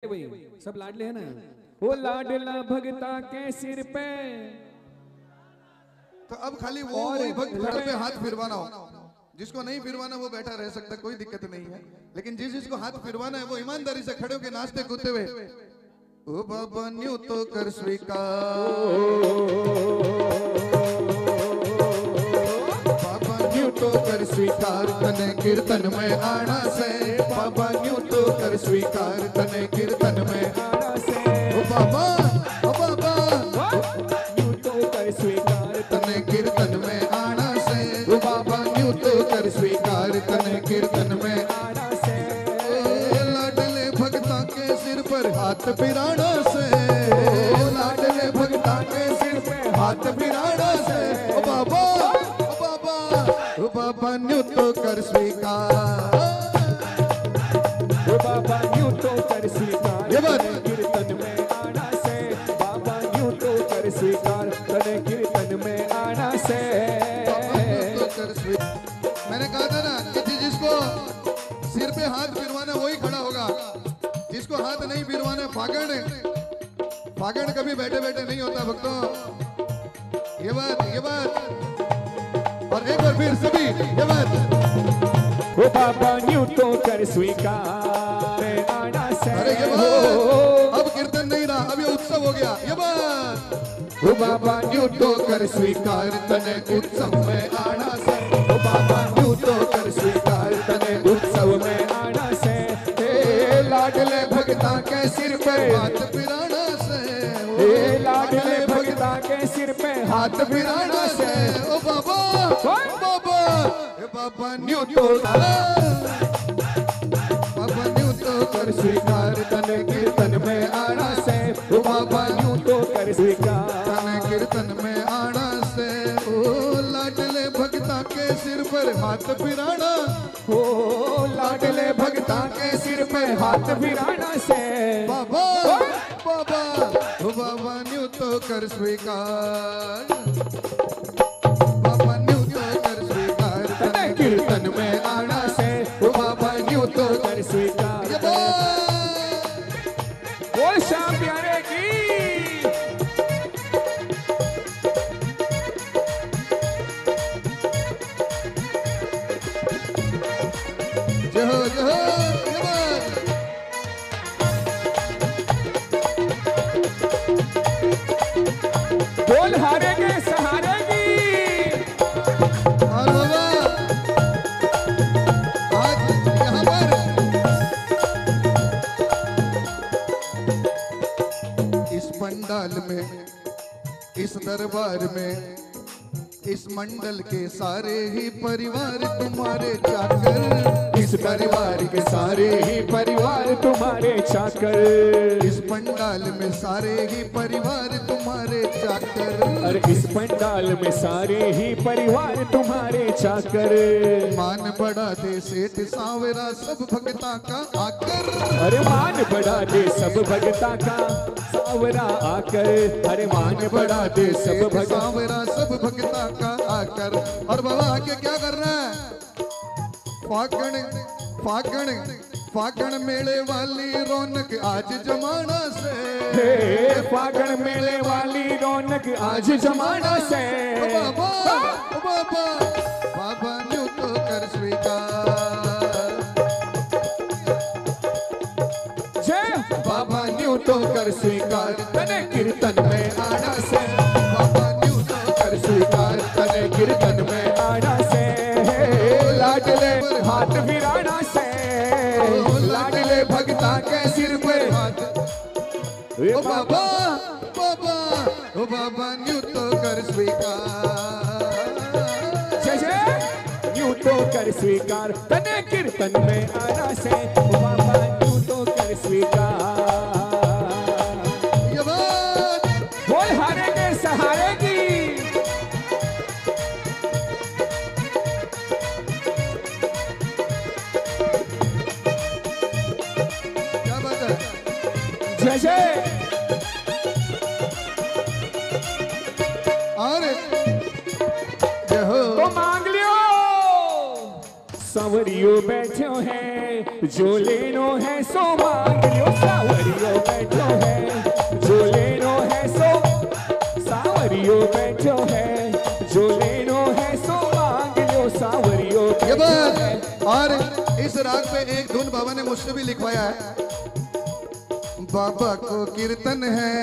भाई सब लाडले है ना। वो लाडला भगता के सिर पे। तो अब खाली वो वही भक्त खड़े पे हाथ फिरवाना हो, जिसको नहीं फिरवाना वो बैठा रह सकता, कोई दिक्कत नहीं है। लेकिन जिसको हाथ फिरवाना है वो ईमानदारी से खड़े होकर नाचते कूदते हुए ओ बाबा न्यू तो कर स्वीकार, बाबा न्यू तो कर स्वीकार, तने कीर्तन में आना से, बाबा न्यू तो कर स्वीकार, तने कीर्तन में आना से, ओ बाबा न्यू तो कर स्वीकार, तने कीर्तन में आना से, ओ बाबा न्यू तो कर स्वीकार, तने कीर्तन में आना से। लाडले भगता के सिर पर हाथ फिराना से, लाडले भगता के सिर पे हाथ फिराना से, ओ बाबा ओ बाबा न्यू तो कर स्वीकार, ओ बाबा न्यू तो कर स्वीकार, ये बात कीर्तन में आना से, बाबा न्यू तो कर स्वीकार, तने कीर्तन में आना से। मैंने कहा था ना कि जिसको सिर पे हाथ फिरवाना वही खड़ा होगा, जिसको हाथ नहीं फिरवाना फागण कभी बैठे बैठे नहीं होता भक्तों, ये बात और एक बार फिर सभी ये बात, ओ बाबा न्यू तो कर स्वीकार आना से। अरे ये बात अब कीर्तन नहीं रहा, अब ये उत्सव हो गया, ये बात ओ बाबा न्यू तो कर स्वीकार, तने उत्सव में आना से, ओ बाबा न्यू तो कर स्वीकार, तने उत्सव में आना से। हे लाडले भगता के सिर पे हाथ फिराना से, हे लाडले भगता के सिर पे हाथ फिराना से। ओ बाबा हे बाबा न्यू तो बाबा न्यू तो कर स्वीकार, तने कीर्तन में आना से, ओ बाबा न्यू तो कर स्वीकार, तने कीर्तन में आना से, ओ लाडले भगता के सिर पर हाथ फिराना, ओ लाडले भगता के सिर पे हाथ फिराना से। बाबा ओ बाबा न्यू तो कर स्वीकार, बाबा न्यू तो कर स्वीकार, तने कीर्तन में आना से, ओ बाबा न्यू तो कर स्वीकार। बोल श्याम प्यारे की। जय हो बोल हारे के सहारे की। और बाबा आज यहाँ पर इस पंडाल में, इस दरबार में, इस मंडल के सारे ही परिवार तुम्हारे चाकर, इस परिवार के सारे ही परिवार तुम्हारे चाकर, इस पंडाल में सारे ही परिवार तुम्हारे चाकर, अरे इस पंडाल में सारे ही परिवार तुम्हारे चाकर। मान बढ़ा दे सेठ सांवरा सब भगता का आकर, अरे मान बढ़ा दे सब भगता का सांवरा आकर, अरे मान बढ़ा दे सब भगता सांवरा सब भगता का आकर। और बाबा आगे क्या कर रहा है? फागण मेले वाली रौनक आज जमाना से, हे फागण मेले वाली रौनक आज जमाना से। बाबा न्यू तो कर स्वीकार, जय बाबा न्यू तो कर स्वीकार, तने कीर्तन में आना से, बाबा न्यू तो कर स्वीकार, तने कीर्तन में आना से। हे लाडले हाथ फिराना से, लाडले भगता के सिर पे हाथ। ओ बाबा न्यू तो कर स्वीकार, जय न्यू तो कर स्वीकार, तने कीर्तन में आना से, ओ बाबा न्यू तो कर स्वीकार। ये बात बोल हारे के सहारे की। क्या बात है? जय अरे जय हो तो मांग लियो, संवरियो बैठो हैं जो लेनो है सो मांग लो सावरियो बैठो है, जो लेनो है सो सावरियो बैठो है, जो लेनो है सो मांग लो सावरियो ये बैठो है। बात। और इस राग पे एक धुन बाबा ने मुझसे भी लिखवाया है। बाबा को कीर्तन है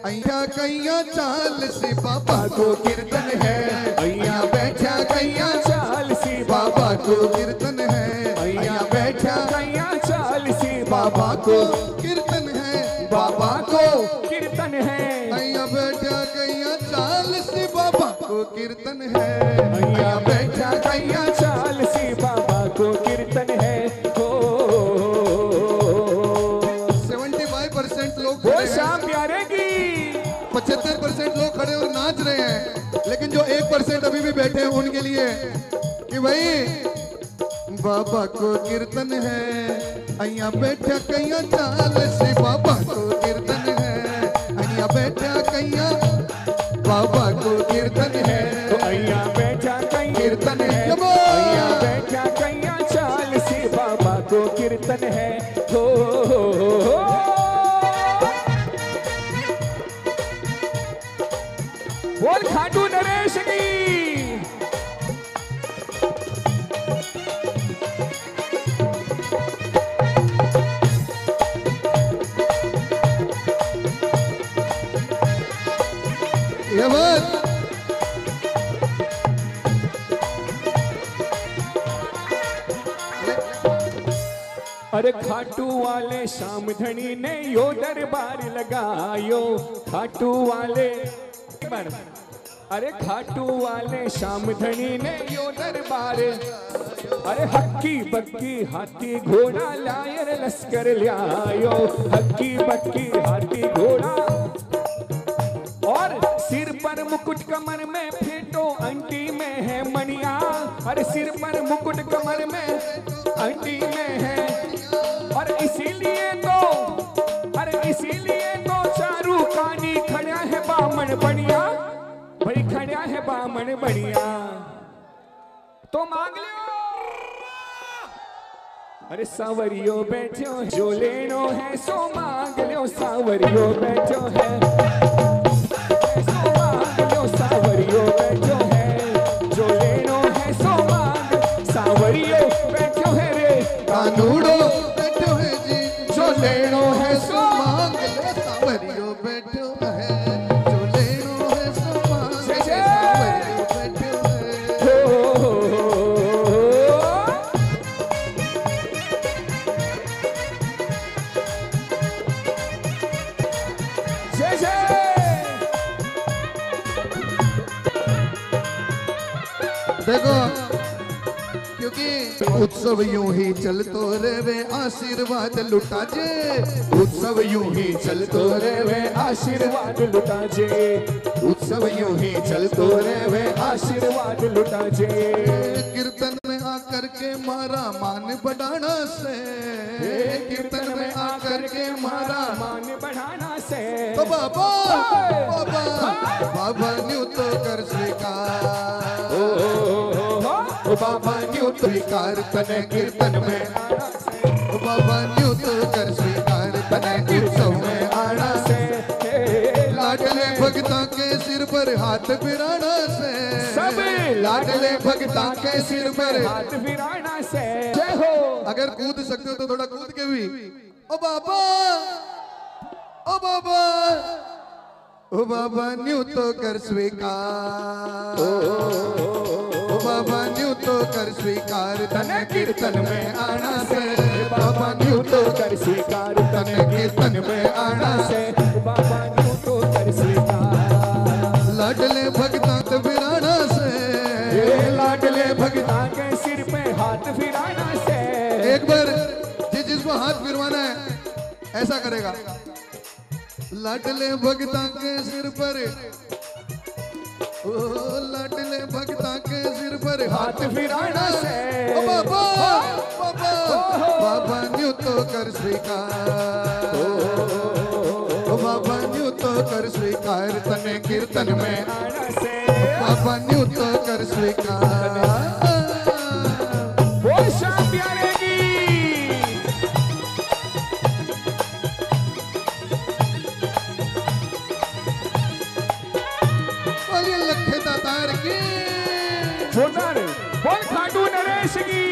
अया कैया चाल से, बाबा को कीर्तन है अया बैठा कैया चाल सी बाबा को कीर्तन है अया बैठा कैया चाल सी बाबा को कीर्तन है, बाबा को कीर्तन है अया बैठा कैया चाल से, बाबा को कीर्तन है अया बैठा कैया चाल सी बाबा को कीर्तन है। हो 75% लोग वो खड़े हैं, शाम प्यारे की 75% लोग खड़े और नाच रहे हैं, लेकिन जो 1% अभी भी बैठे हैं उनके लिए कि भाई बाबा को कीर्तन है अया बैठा कैया चाल से, बाबा को कीर्तन है अया बैठा कैया, बाबा को कीर्तन है तो अया बैठा कैया कीर्तन है। अया बैठा कैया चाल सी बाबा को कीर्तन है। हो बोल खाटू नरेश की। ये बात। अरे खाटू वाले शाम धनी ने यो दरबार लगायो, खाटू वाले अरे खाटू वाले शाम धनी ने यो दरबार, अरे हक्की बक्की हाथी घोड़ा लायर लश्कर लायो, हक्की बक्की हाथी घोड़ा और सिर पर मुकुट कमर में फेंटो अंटी में है मणिया, अरे सिर पर मुकुट कमर में अंटी में है और इसीलिए तो चारू कानी खड़ा है बामन बढ़िया, भाई खड़ा है बामन बढ़िया तो मांग लियो। अरे सावरियो बैठो जो लेनो है सो मांग लो, सावरियो बैठो है सो मांग लो, सावरियो बैठो है, जो लेनो है सो मांग, सावरियो बैठो है रे कानूड़ो बैठो है जी, जो लेनो है सो मांग ले सावरियो बैठो है, जो लेनो है सो मांग ले जय। सावरियो बैठो है। जय जय देखो क्योंकि उत्सव यूं ही चलतो रहे आशीर्वाद लुटा जे, उत्सव यूं ही चलतो रहे आशीर्वाद लुटा जे, उत्सव यूं ही चलतो रहे आशीर्वाद लुटा जे। कीर्तन में आकर के मारा मान बढ़ाना से, कीर्तन में आकर के मारा मान बढ़ाना से तो बाबा बाबा बाबा न्यू तो कर स्वीकार, ओ बाबा न्यू तो स्वीकार तने कीर्तन में आना से, ओ बाबा न्यू तो कर स्वीकार तने उत्सव में आना से, लाडले भगता के सिर पर हाथ फिराना से, सब लाडले भगता के सिर पर हाथ फिराना से। जय हो अगर कूद सकते हो तो थोड़ा कूद के भी ओ बाबा ओ बाबा ओ बाबा न्यू तो कर स्वीकार, ओ बाबा न्यू तो कर स्वीकार तने कीर्तन में आना से, बाबा न्यू तो कर स्वीकार तने कीर्तन में आना से, बाबा न्यू तो कर स्वीकार। लाडले भगता के फिराना से, ये लाडले भगता के सिर पे हाथ फिराना से। एक बार जिसको हाथ फिरवाना है ऐसा करेगा, लाडले भगता के सिर पर, ओ लाडले भगता के सिर पर हाथ फिराना से, ओ बाबा बाबा बाबा न्यू तो कर स्वीकार, ओ बाबा न्यू तो कर स्वीकार तने कीर्तन में आना से बाबा न्यू तो कर स्वीकार। वो शाम प्यारे की जोरदार बोल खाटू नरेश की।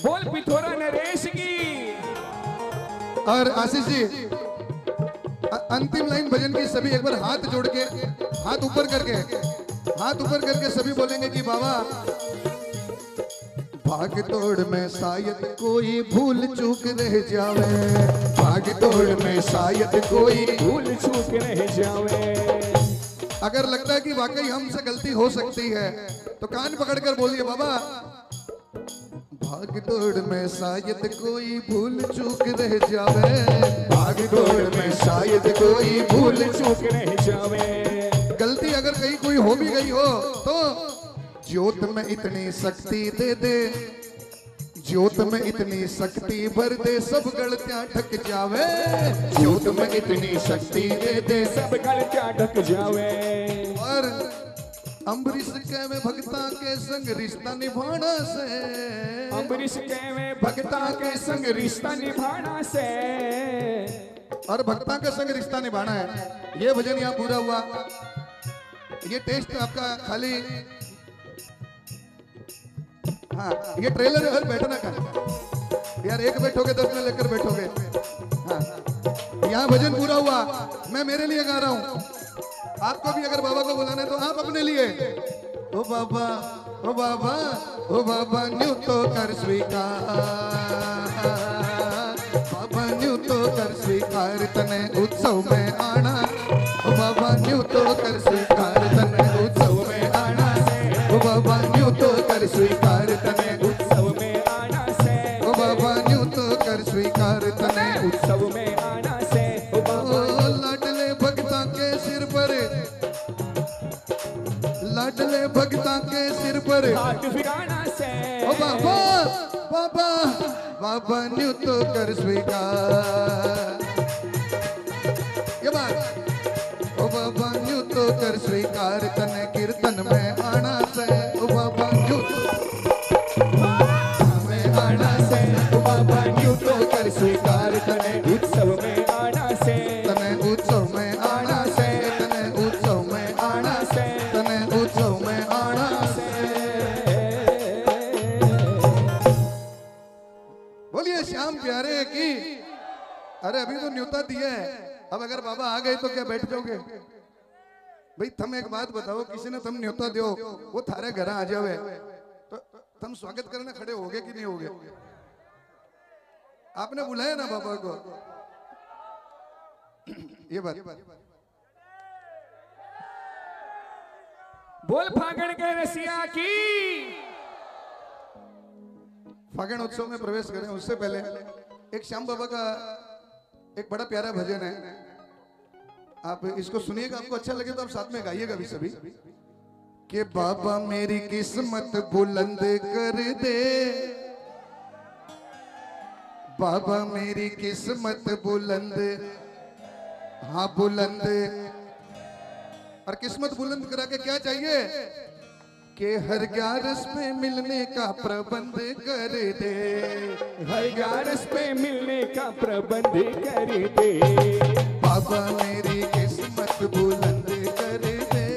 बोल पिथोरा नरेश की। और आशीष जी अंतिम लाइन भजन की सभी एक बार हाथ जोड़ के हाथ ऊपर करके सभी बोलेंगे कि बाबा भाग तोड़ में शायद कोई भूल चूक रह जावे, भाग तोड़ में शायद कोई भूल चूक रह जावे। अगर लगता है कि वाकई हमसे गलती हो सकती है तो कान पकड़कर बोलिए बाबा भाग दौड़ में शायद कोई भूल चूक रह जावे, भाग दौड़ में शायद कोई भूल चूक रह जावे। गलती अगर कहीं कोई हो भी गई हो तो ज्योत में इतनी शक्ति दे दे, ज्योत में इतनी शक्ति भर दे सब गलतियां ढक जावे, ज्योत में इतनी शक्ति दे दे सब गलतियां ढक जावे। और अम्बरीश के में भक्ता के संग रिश्ता निभाना से, अम्बरीश के में भक्ता के संग रिश्ता निभाना से। और भक्ता के संग रिश्ता निभाना है। ये भजन यहाँ पूरा हुआ। ये टेस्ट आपका खाली, हाँ ये ट्रेलर हर बैठना का यार, एक बैठोगे 10 में लेकर बैठोगे। हाँ यहाँ भजन पूरा हुआ। मैं मेरे लिए गा रहा हूँ, आपको भी अगर बाबा को बुलाना है तो आप अपने लिए। ओ बाबा ओ बाबा ओ बाबा न्यू तो कर स्वीकार, बाबा न्यू तो कर स्वीकार तने उत्सव में आना, ओ बाबा न्यू तो कर स्वीकार तने उत्सव में आना से, ओ बाबा न्यू तो कर स्वीकार तने उत्सव में आना से, ओ बाबा न्यू तो कर स्वीकार तने उत्सव में आना से। ओ बाबा लाडले भक्ता के सिर पर, लाडले भक्ता के सिर पर हाथ फिराना से। ओ बाबा बाबा बाबा न्यू तो कर स्वीकार, ये बात। ओ बाबा न्यू तो कर स्वीकार तने कीर्तन में आना से, ओ बाबा न्यू में आना से, ओ बाबा न्यू तो कर स्वीकार तने उत्सव में आना से, तने उत्सव में आना से, तने उत्सव में आना से, तने उत्सव में आना से। बोलिए श्याम प्यारे की। अरे अभी तो न्योता दिया है, अब अगर बाबा आ गए तो क्या बैठ जाओगे? भाई तुम एक बात बताओ, किसी ने तुम न्योता दो वो थारे घर आ जावे तो तुम स्वागत करने खड़े होगे कि नहीं होगे? आपने बुलाया ना बाबा को, ये बात। बोल फागण के रसिया की। फागण उत्सव में प्रवेश करें उससे पहले एक श्याम बाबा का एक बड़ा प्यारा भजन है, आप इसको सुनिएगा, आपको अच्छा लगे तो आप साथ में गाइएगा भी सभी। कि बाबा मेरी किस्मत बुलंद कर दे, बाबा मेरी किस्मत बुलंद, हाँ बुलंद। और किस्मत बुलंद करा के क्या चाहिए कि हर ग्यारस पे मिलने का प्रबंध कर दे, हर ग्यारस पे मिलने का प्रबंध कर दे। बाबा मेरी किस्मत बुलंद कर दे,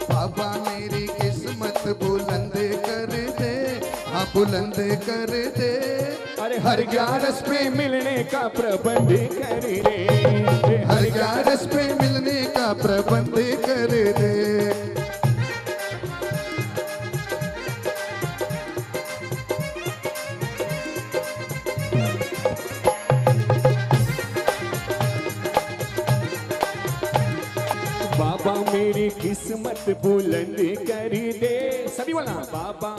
बाबा मेरी किस्मत बुलंद कर दे, हाँ बुलंद कर दे। अरे हर ग्यारस पे मिलने का प्रबंध कर दे, हर ग्यारस पे मिलने का प्रबंध कर दे। बाबा मेरी किस्मत बुलंद कर दे। सभी बोला बाबा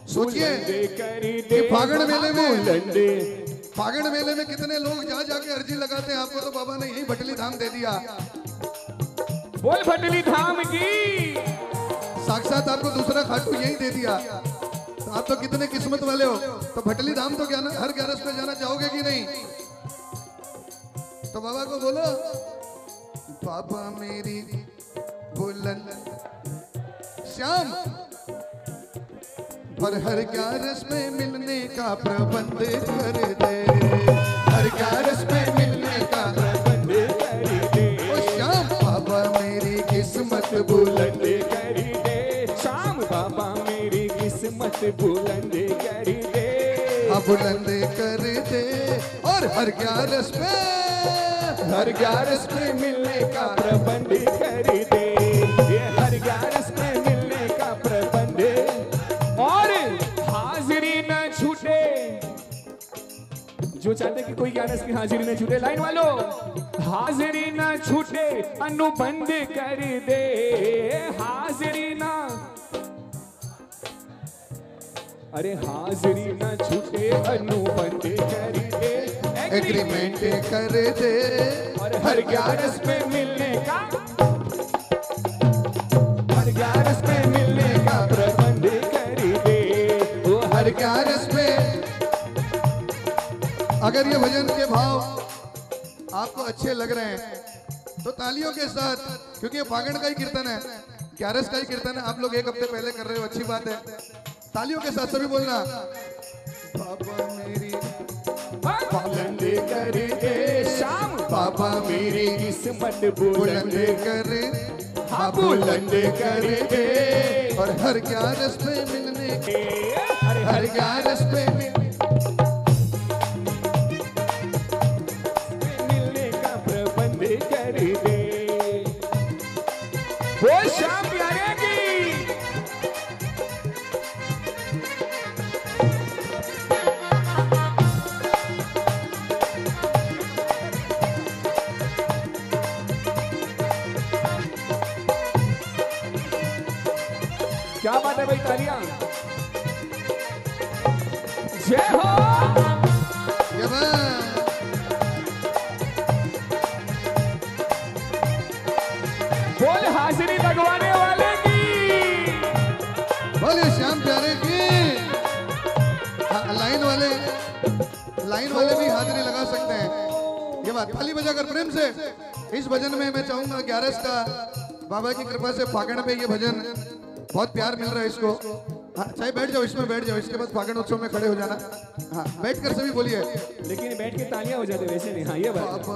सोचिए कर कि दे। फागण मेले में, बुलंद फागण मेले में कितने लोग जा जाके अर्जी लगाते हैं, आपको तो बाबा ने यही भटली धाम दे दिया। बोल भटली धाम की। साक्षात आपको दूसरा खाटू यही दे दिया, तो आप तो कितने किस्मत वाले हो। तो भटली धाम तो क्या ना हर ग्यारस पे जाना चाहोगे कि नहीं? तो बाबा को बोलो, बाबा मेरी बुलंद श्याम और हर ग्यारस में मिलने का प्रबंध कर दे, हर ग्यारस में मिलने का प्रबंध कर दे। ओ श्याम बाबा मेरी किस्मत बुलंद कर दे, शाम बाबा मेरी किस्मत बुलंद कर दे। हाँ बुलंद कर दे और हर ग्यारस में मिलने का प्रबंध कर दे, ये हर ग्यारस में मिलने का प्रबंध। और हाजिरी न छूटे, जो चाहते कि कोई ग्यारस की हाजिरी न छूटे, लाइन वालों हाजिरी न छूटे अनुबंध कर दे, हाजिरी न, अरे हाजिरी न छूटे अनुबंध कर दे, एग्रीमेंट कर दे और हर ग्यारस में मिलने का, हर ग्यारस में मिलने का प्रबंध कर दे, वो हर ग्यारस में। अगर ये भजन के भाव आपको अच्छे लग रहे हैं तो तालियों के साथ, क्योंकि ये फागण का ही कीर्तन है, ग्यारस का ही कीर्तन है, आप लोग एक हफ्ते पहले कर रहे हो, अच्छी बात है। तालियों के साथ सभी बोलना, बाबा मेरी बुलंद कर दे, शाम बाबा मेरी किस्मत बुलंद बुलंद कर, हाँ बुलंद कर दे, और हर ग्यारस में मिलने के, अरे हर ग्यारस में मिलने का प्रबंध कर दे, वो शाम प्यारे की। क्या बात है भाई, तालियां जय हो। ये बात। बोल हाजिरी लगवाने वाले की, बोलिए श्याम प्यारे की। हाँ, लाइन वाले भी हाजिरी लगा सकते हैं। ये बात, थाली बजाकर प्रेम से। इस भजन में मैं चाहूंगा ग्यारस का बाबा की कृपा से फागण में ये भजन बहुत प्यार मिल रहा है इसको। हाँ, चाहे बैठ जाओ, इसमें बैठ जाओ, इसके बाद फागण उत्सव में खड़े हो जाना। हाँ, बैठकर सभी बोलिए, लेकिन बैठ के तालियां हो जाते वैसे नहीं। हाँ ये बात,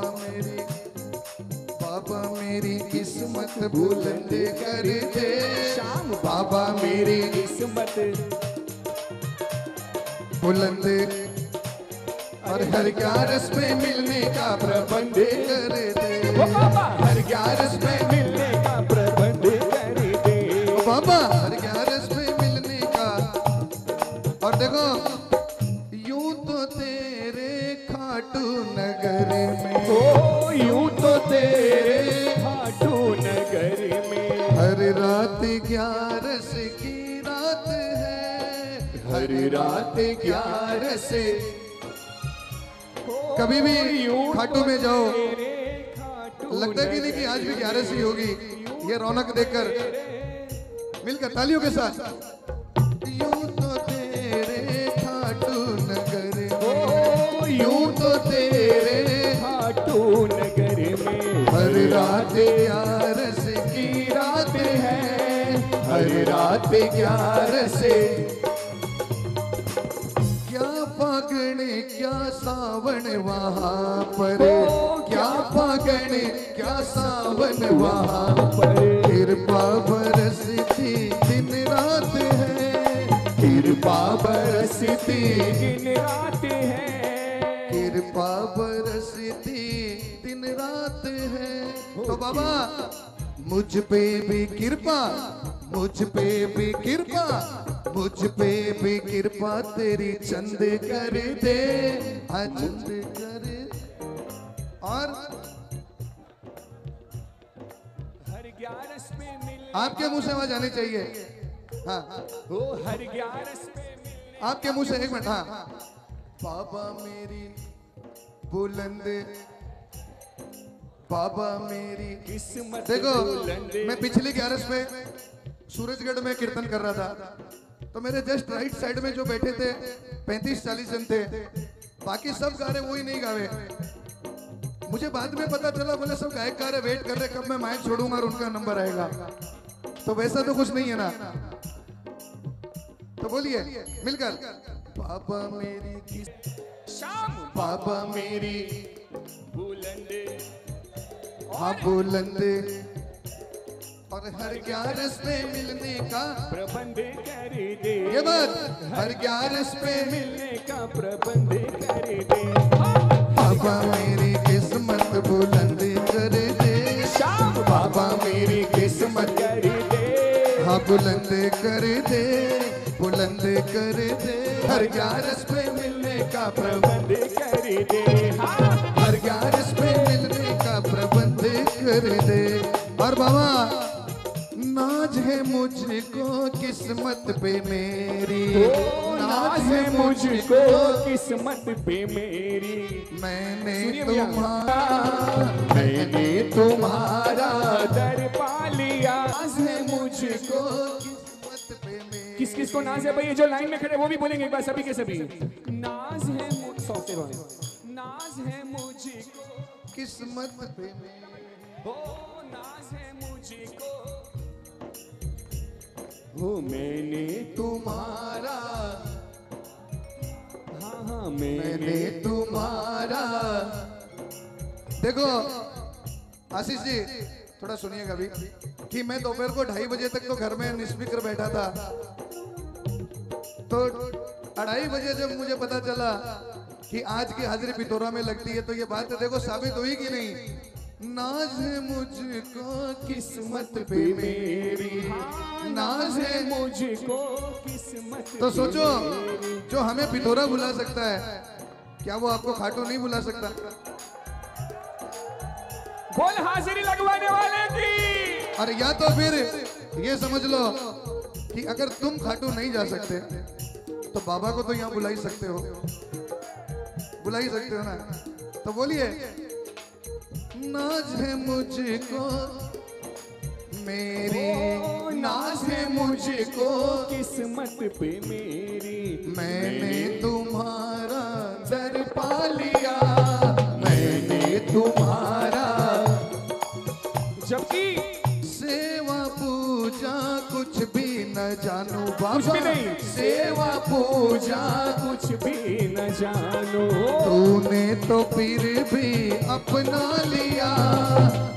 बाबा मेरी किस्मत बुलंद कर दे, शाम बाबा मेरी किस्मत बुलंद और हर ग्यारस में मिलने का प्रबंध कर दे, वो बाबा हर ग्यारस में मिलने का प्रबंध कर दे, बाबा हर ग्यारस में मिलने का। और देखो, यूं तो तेरे खाटू नगर में, ओ यूं तो तेरे खाटू नगर में हर रात ग्यारस की रात है, हर रात ग्यारस। कभी भी खाटू में जाओ, लगता है कि नहीं कि आज भी ग्यारस ही होगी। ये रौनक देखकर मिलकर तालियों के साथ, यूं तो तेरे खाटू नगर में, यूं तो तेरे खाटू नगर में हर रात ग्यारस की रात है, हर रात ग्यारस। क्या फागण क्या सावन वहाँ पर, क्या फागण क्या सावन वहाँ पर, कृपा बरसती दिन रात है, कृपा बरसती दिन रात है, कृपा बरसती दिन रात है। तो बाबा मुझ पे भी कृपा, मुझ पे भी कृपा, मुझ पे भी कृपा तेरी चंद कर दे, चंद कर। और हर ग्यारस में मिल, आपके मुंह से आवाज आनी चाहिए। हाँ, ओ हर ग्यारस में मिल, आपके मुंह से, एक मिनट। हाँ, बाबा मेरी बुलंद, बाबा मेरी किस्मत देखो, बुलंद। मैं पिछली ग्यारस में सूरजगढ़ में कीर्तन कर रहा था, तो मेरे जस्ट राइट साइड में जो बैठे थे 35-40 जन थे, बाकी सब गा रहे, वो ही नहीं गावे। मुझे बाद में पता चला, बोले सब गायककार है, वेट कर रहे कब मैं माइक छोड़ूंगा और उनका नंबर आएगा। तो वैसा तो कुछ नहीं है ना। तो बोलिए मिलकर, पापा मेरी शाम पापा मेरी बुलंदे हाँ बुलंदे और हर 11 पे मिलने का प्रबंध कर दे। ये बात, हर 11 पे मिलने का प्रबंध कर दे। पापा मेरी किस्मत बुलंद कर दे। शाम पापा मेरी किस्मत कर दे। हाँ बुलंद कर दे, बुलंद कर दे। हर 11 पे मिलने का प्रबंध प्रबंध कर दे। हाँ हर 11 पे मिलने का प्रबंध कर दे। और बाबा नाज है मुझको किस्मत पे मेरी, नाज है मुझको किस्मत पे मेरी। मैंने सुनिए भैया। मैंने तुम्हारा दर पा लिया। नाज है मुझको। किस्मत पे मेरी। किस किस को नाज है भाई? जो लाइन में खड़े वो भी बोलेंगे एक बार, सभी के सभी। नाज है नाज है मुझको किस्मत पे मेरी। हो, नाज है मुझको हो, मैंने तुम्हारा हाँ हाँ मैंने तुम्हारा। देखो आशीष जी थोड़ा सुनिएगा भी कि मैं दोपहर को 2:30 बजे तक तो घर में निस्पीकर बैठा था। तो 2:30 बजे जब मुझे पता चला कि आज की हाजिरी पिथौरा में लगती है, तो ये बात देखो साबित हुई कि नहीं। नाज है मुझको किस्मत पे मेरी, नाज है मुझको किस्मत। तो सोचो जो हमें पिथौरा बुला सकता है, क्या वो आपको खाटू नहीं बुला सकता? बोल हाजिरी लगवाने वाले की। और या तो फिर ये समझ लो कि अगर तुम खाटू नहीं जा सकते तो बाबा को तो यहाँ बुला ही सकते हो, बुला ही सकते हो ना। तो बोलिए नाज है मुझको मेरी, नाज है मुझको किस्मत पे मेरी। मैंने तुम्हारा दर पा लिया, मैंने तुम्हारा। जबकि सेवा पूजा कुछ भी न जानू बाबा, कुछ भी नहीं। सेवा पूजा कुछ भी न जानो। तूने तो फिर भी अपना लिया,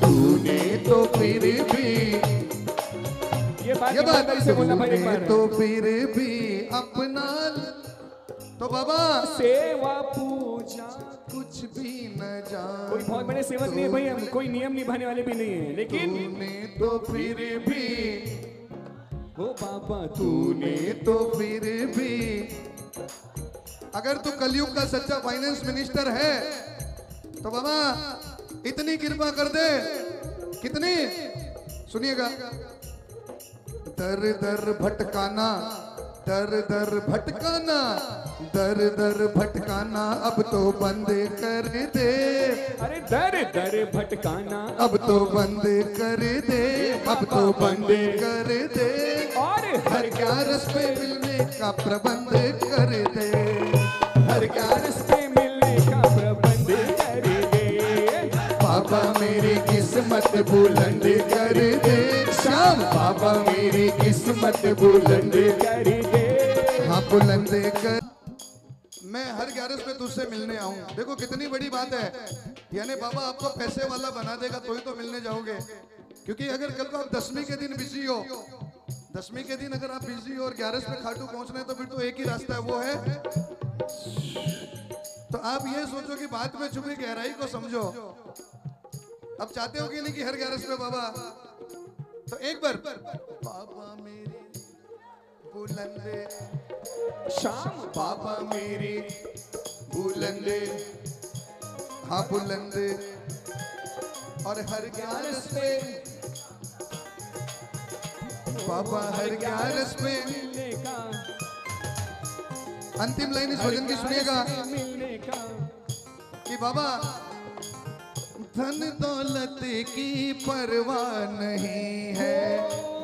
तूने तो फिर भी ये बात से बोलना भाई एक तूने बार। तो फिर भी अपना। तो बाबा सेवा पूजा कुछ भी न जान, कोई बहुत बड़े सेवक नहीं है भाई, हम कोई नियम निभाने वाले भी नहीं है, लेकिन तूने तो फिर भी हो बाबा तूने तो फिर भी। अगर तू कलयुग का सच्चा फाइनेंस मिनिस्टर है तो बाबा इतनी कृपा कर दे। कितनी? सुनिएगा। दर दर भटकाना, दर दर भटकाना, दर दर भटकाना अब तो बंद कर दे। अरे दर दर भटकाना अब तो बंद कर दे, अब तो बंद कर दे। और हर 11 पे मिलने का प्रबंध कर दे, हर 11 पे मिलने का प्रबंध कर दे। पापा मेरी किस्मत बुलंद कर दे। शाम पापा मेरी किस्मत बुलंद कर दे। हाँ बुलंद कर। मैं हर 11 पे तुझसे मिलने आऊं। देखो कितनी बड़ी बात है, यानी बाबा आपको पैसे वाला बना देगा तो ही तो मिलने जाओगे। क्योंकि अगर कल को आप 10वीं के दिन बिजी हो, 10वीं के दिन अगर आप बिजी हो और 11 पे खाटू पहुंचना है तो फिर तो एक ही रास्ता है, वो है। तो आप ये सोचो कि बात में छुपी गहराई को समझो। अब चाहते हो कि नहीं कि हर 11 पे बाबा, तो एक बार पापा मेरी बुलंदे, शाम पापा मेरी बुलंदे, हाँ बुलंदे। और हर 11 पे पापा, हर 11 पे मिलने का, अंतिम लाइन इस भजन की सुनिएगा मिलने का। कि बाबा धन दौलत की परवाह नहीं है,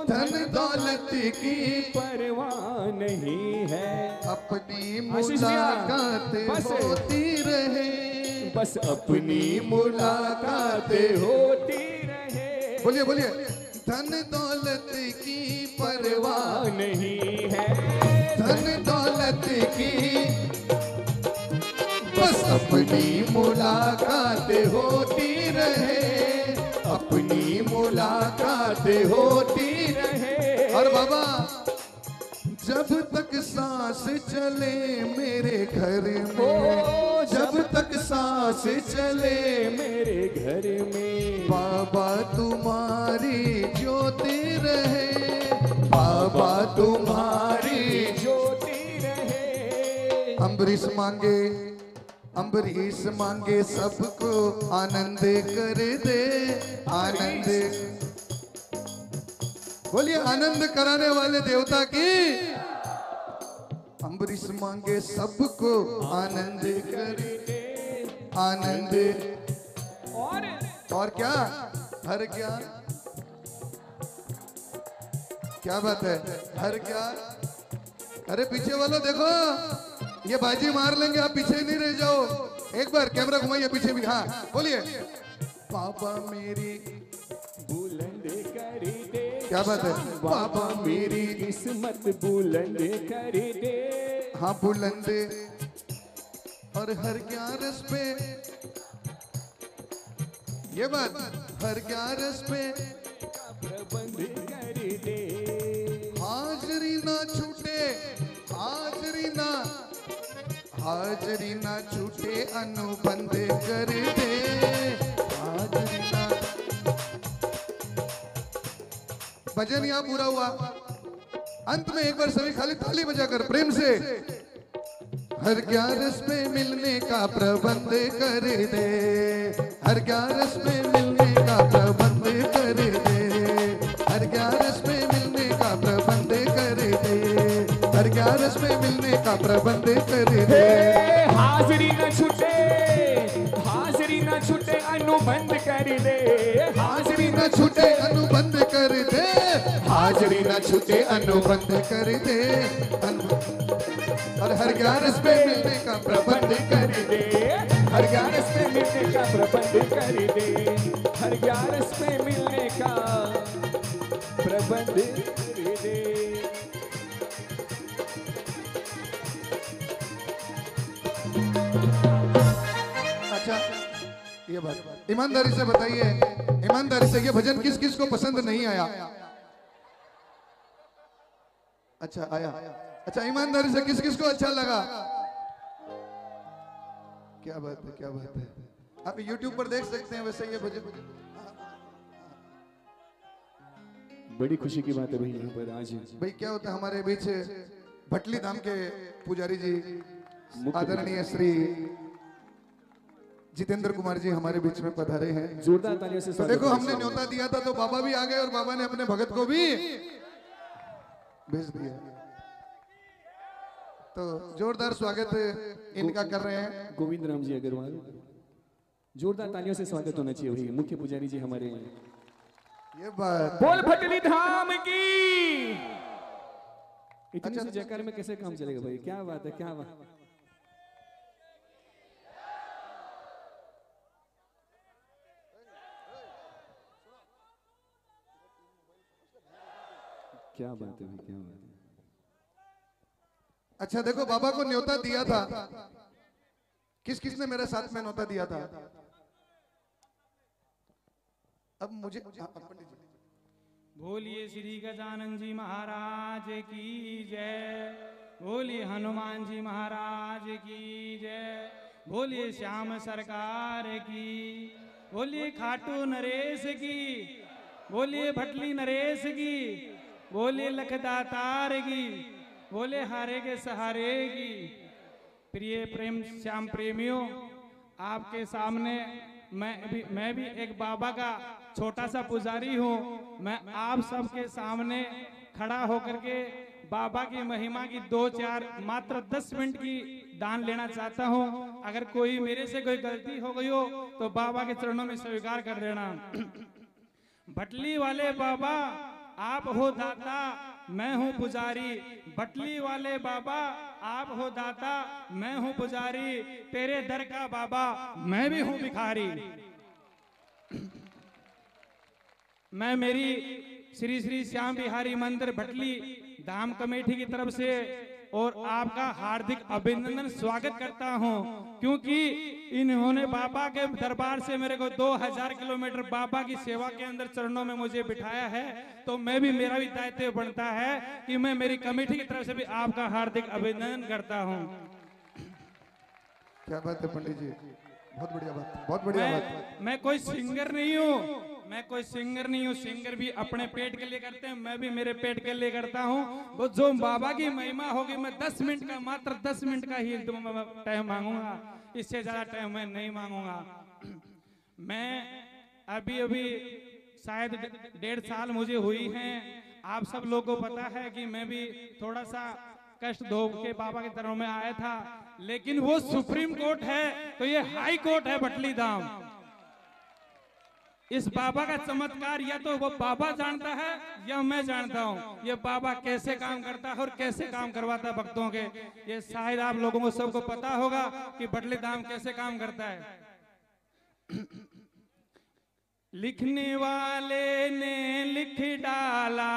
धन दौलत की परवाह नहीं है। अपनी आशीष भैया, मुलाकात बस। होती रहे, बस अपनी मुलाकातें होती रहे। बोलिए बोलिए। धन दौलत की परवाह नहीं है, धन दौलत की, बस अपनी मुलाकातें होती रहे, अपनी मुलाकातें होती रहे। और बाबा जब तक सांस चले मेरे घर में, जब तक सांस चले मेरे घर में बाबा तुम्हारी ज्योति रहे, बाबा तुम्हारी ज्योति रहे। अम्बरीश मांगे, अम्बरीश मांगे सबको आनंद कर दे, आनंद। बोलिए आनंद कराने वाले देवता की। अम्बरीश मांगे सबको आनंद कर दे, आनंद। और क्या, हर क्या, क्या बात है, हर क्या। अरे पीछे वालों देखो, ये बाजी मार लेंगे, आप पीछे नहीं रह जाओ। एक बार कैमरा घुमाइए पीछे भी। हाँ बोलिए। बाबा मेरी बुलंद कर दे, क्या बात है, बाबा मेरी किस्मत बुलंद कर दे। हाँ बुलंद। और हर 11 पे ये बात, हर 11 पे प्रबंध कर दे। हाजरी ना छूटे, हाजरी ना, हाजरी ना छूटे अनुबंध कर दे, हाजरी ना। भजन यहाँ पूरा हुआ। अंत में एक बार सभी खाली ताली बजाकर प्रेम से हर 11 पे मिलने का प्रबंध कर दे, हर 11 पे मिलने का प्रबंध कर दे, हर 11 पे मिलने का प्रबंध कर दे, हर 11 पे मिलने का प्रबंध कर दे। हाजरी न छूटे, हाजरी न छूटे अनुबंध कर दे, हाजरी न छूटे अनुबंध कर दे, हाजरी न छूटे अनुबंध कर दे। और हर 11 पे मिलने का प्रबंध कर दे, हर 11 पे मिलने का प्रबंध कर दे, हर 11 पे मिलने का प्रबंध कर दे। अच्छा ये बात ईमानदारी से बताइए, ईमानदारी से ये भजन किस किस को पसंद नहीं आया? अच्छा आया। अच्छा ईमानदारी से किस किस को अच्छा लगा? क्या बात है, क्या बात है। आप YouTube पर देख सकते हैं वैसे ये भजन। बड़ी खुशी की बात है भाई, यहाँ पर आज भाई क्या होता है हमारे बीच भटली धाम के पुजारी जी आदरणीय श्री जितेंद्र कुमार जी हमारे बीच में पधारे हैं। जोरदार तालियों से तो देखो हमने न्योता दिया था तो बाबा भी आ गए और बाबा ने अपने भगत को भी भेज दिया। तो जोरदार स्वागत इनका कर रहे हैं गोविंद राम जी अग्रवाल। जोरदार तालियों से स्वागत होना चाहिए भाई, मुख्य पुजारी जी हमारे। ये बात बोल भटली धाम की। इतनी सी जयकार में कैसे काम चलेगा भाई? क्या बात है, क्या बात, क्या बात है भाई, क्या बात है। अच्छा देखो बाबा को न्योता दिया था, किस किसने मेरे साथ में न्योता दिया था? अब मुझे पंडित जी बोलिए श्री गजानन जी महाराज की जय, बोलिए हनुमान जी महाराज की जय, बोलिए श्याम सरकार की, बोलिए खाटू नरेश की, बोलिए भटली नरेश की, बोलिए लखदातार की, बोले हारे के सहारे की। प्रिय प्रेम श्याम प्रेमियों, आपके सामने मैं भी एक बाबा का छोटा सा पुजारी हूँ। मैं आप सबके सामने खड़ा होकर के बाबा की महिमा की 2-4 मात्र 10 मिनट की दान लेना चाहता हूँ। अगर कोई मेरे से कोई गलती हो गई हो तो बाबा के चरणों में स्वीकार कर देना। भटली वाले बाबा आप हो दाता, मैं हूँ पुजारी। बटली वाले बाबा आप हो दाता, मैं हूँ पुजारी। तेरे दर का बाबा मैं भी हूँ भिखारी। मैं मेरी श्री श्री श्याम बिहारी मंदिर भटली धाम कमेटी की तरफ से और आपका हार्दिक अभिनंदन स्वागत करता हूं, क्योंकि इन्होंने बाबा के दरबार से मेरे को 2000 किलोमीटर बाबा की सेवा के अंदर चरणों में मुझे बिठाया है। तो मैं भी, मेरा भी दायित्व बनता है कि मैं मेरी कमेटी की तरफ से भी आपका हार्दिक अभिनंदन करता हूं। क्या बात है पंडित जी, बहुत बढ़िया बात, बहुत बढ़िया बात। मैं कोई सिंगर नहीं हूँ, मैं कोई सिंगर नहीं हूँ। सिंगर भी अपने पेट के लिए करते हैं, मैं भी मेरे पेट के लिए करता हूँ। वो जो बाबा की महिमा होगी, मैं 10 मिनट का, मात्र 10 मिनट का ही टाइम मांगूंगा, इससे ज्यादा टाइम मैं नहीं मांगूंगा। मैं अभी शायद 1.5 साल मुझे हुई हैं। आप सब लोगों को पता है कि मैं भी थोड़ा सा कष्ट भोग के बाबा के चरणों में आया था, लेकिन वो सुप्रीम कोर्ट है तो ये हाई कोर्ट है भटली धाम। इस बाबा का चमत्कार या तो वो बाबा जानता है या मैं जानता हूँ। ये बाबा कैसे काम करता है और कैसे काम करवाता है भक्तों के, ये शायद आप लोगों को सबको पता होगा कि भटली धाम कैसे काम करता है। लिखने वाले ने लिख डाला,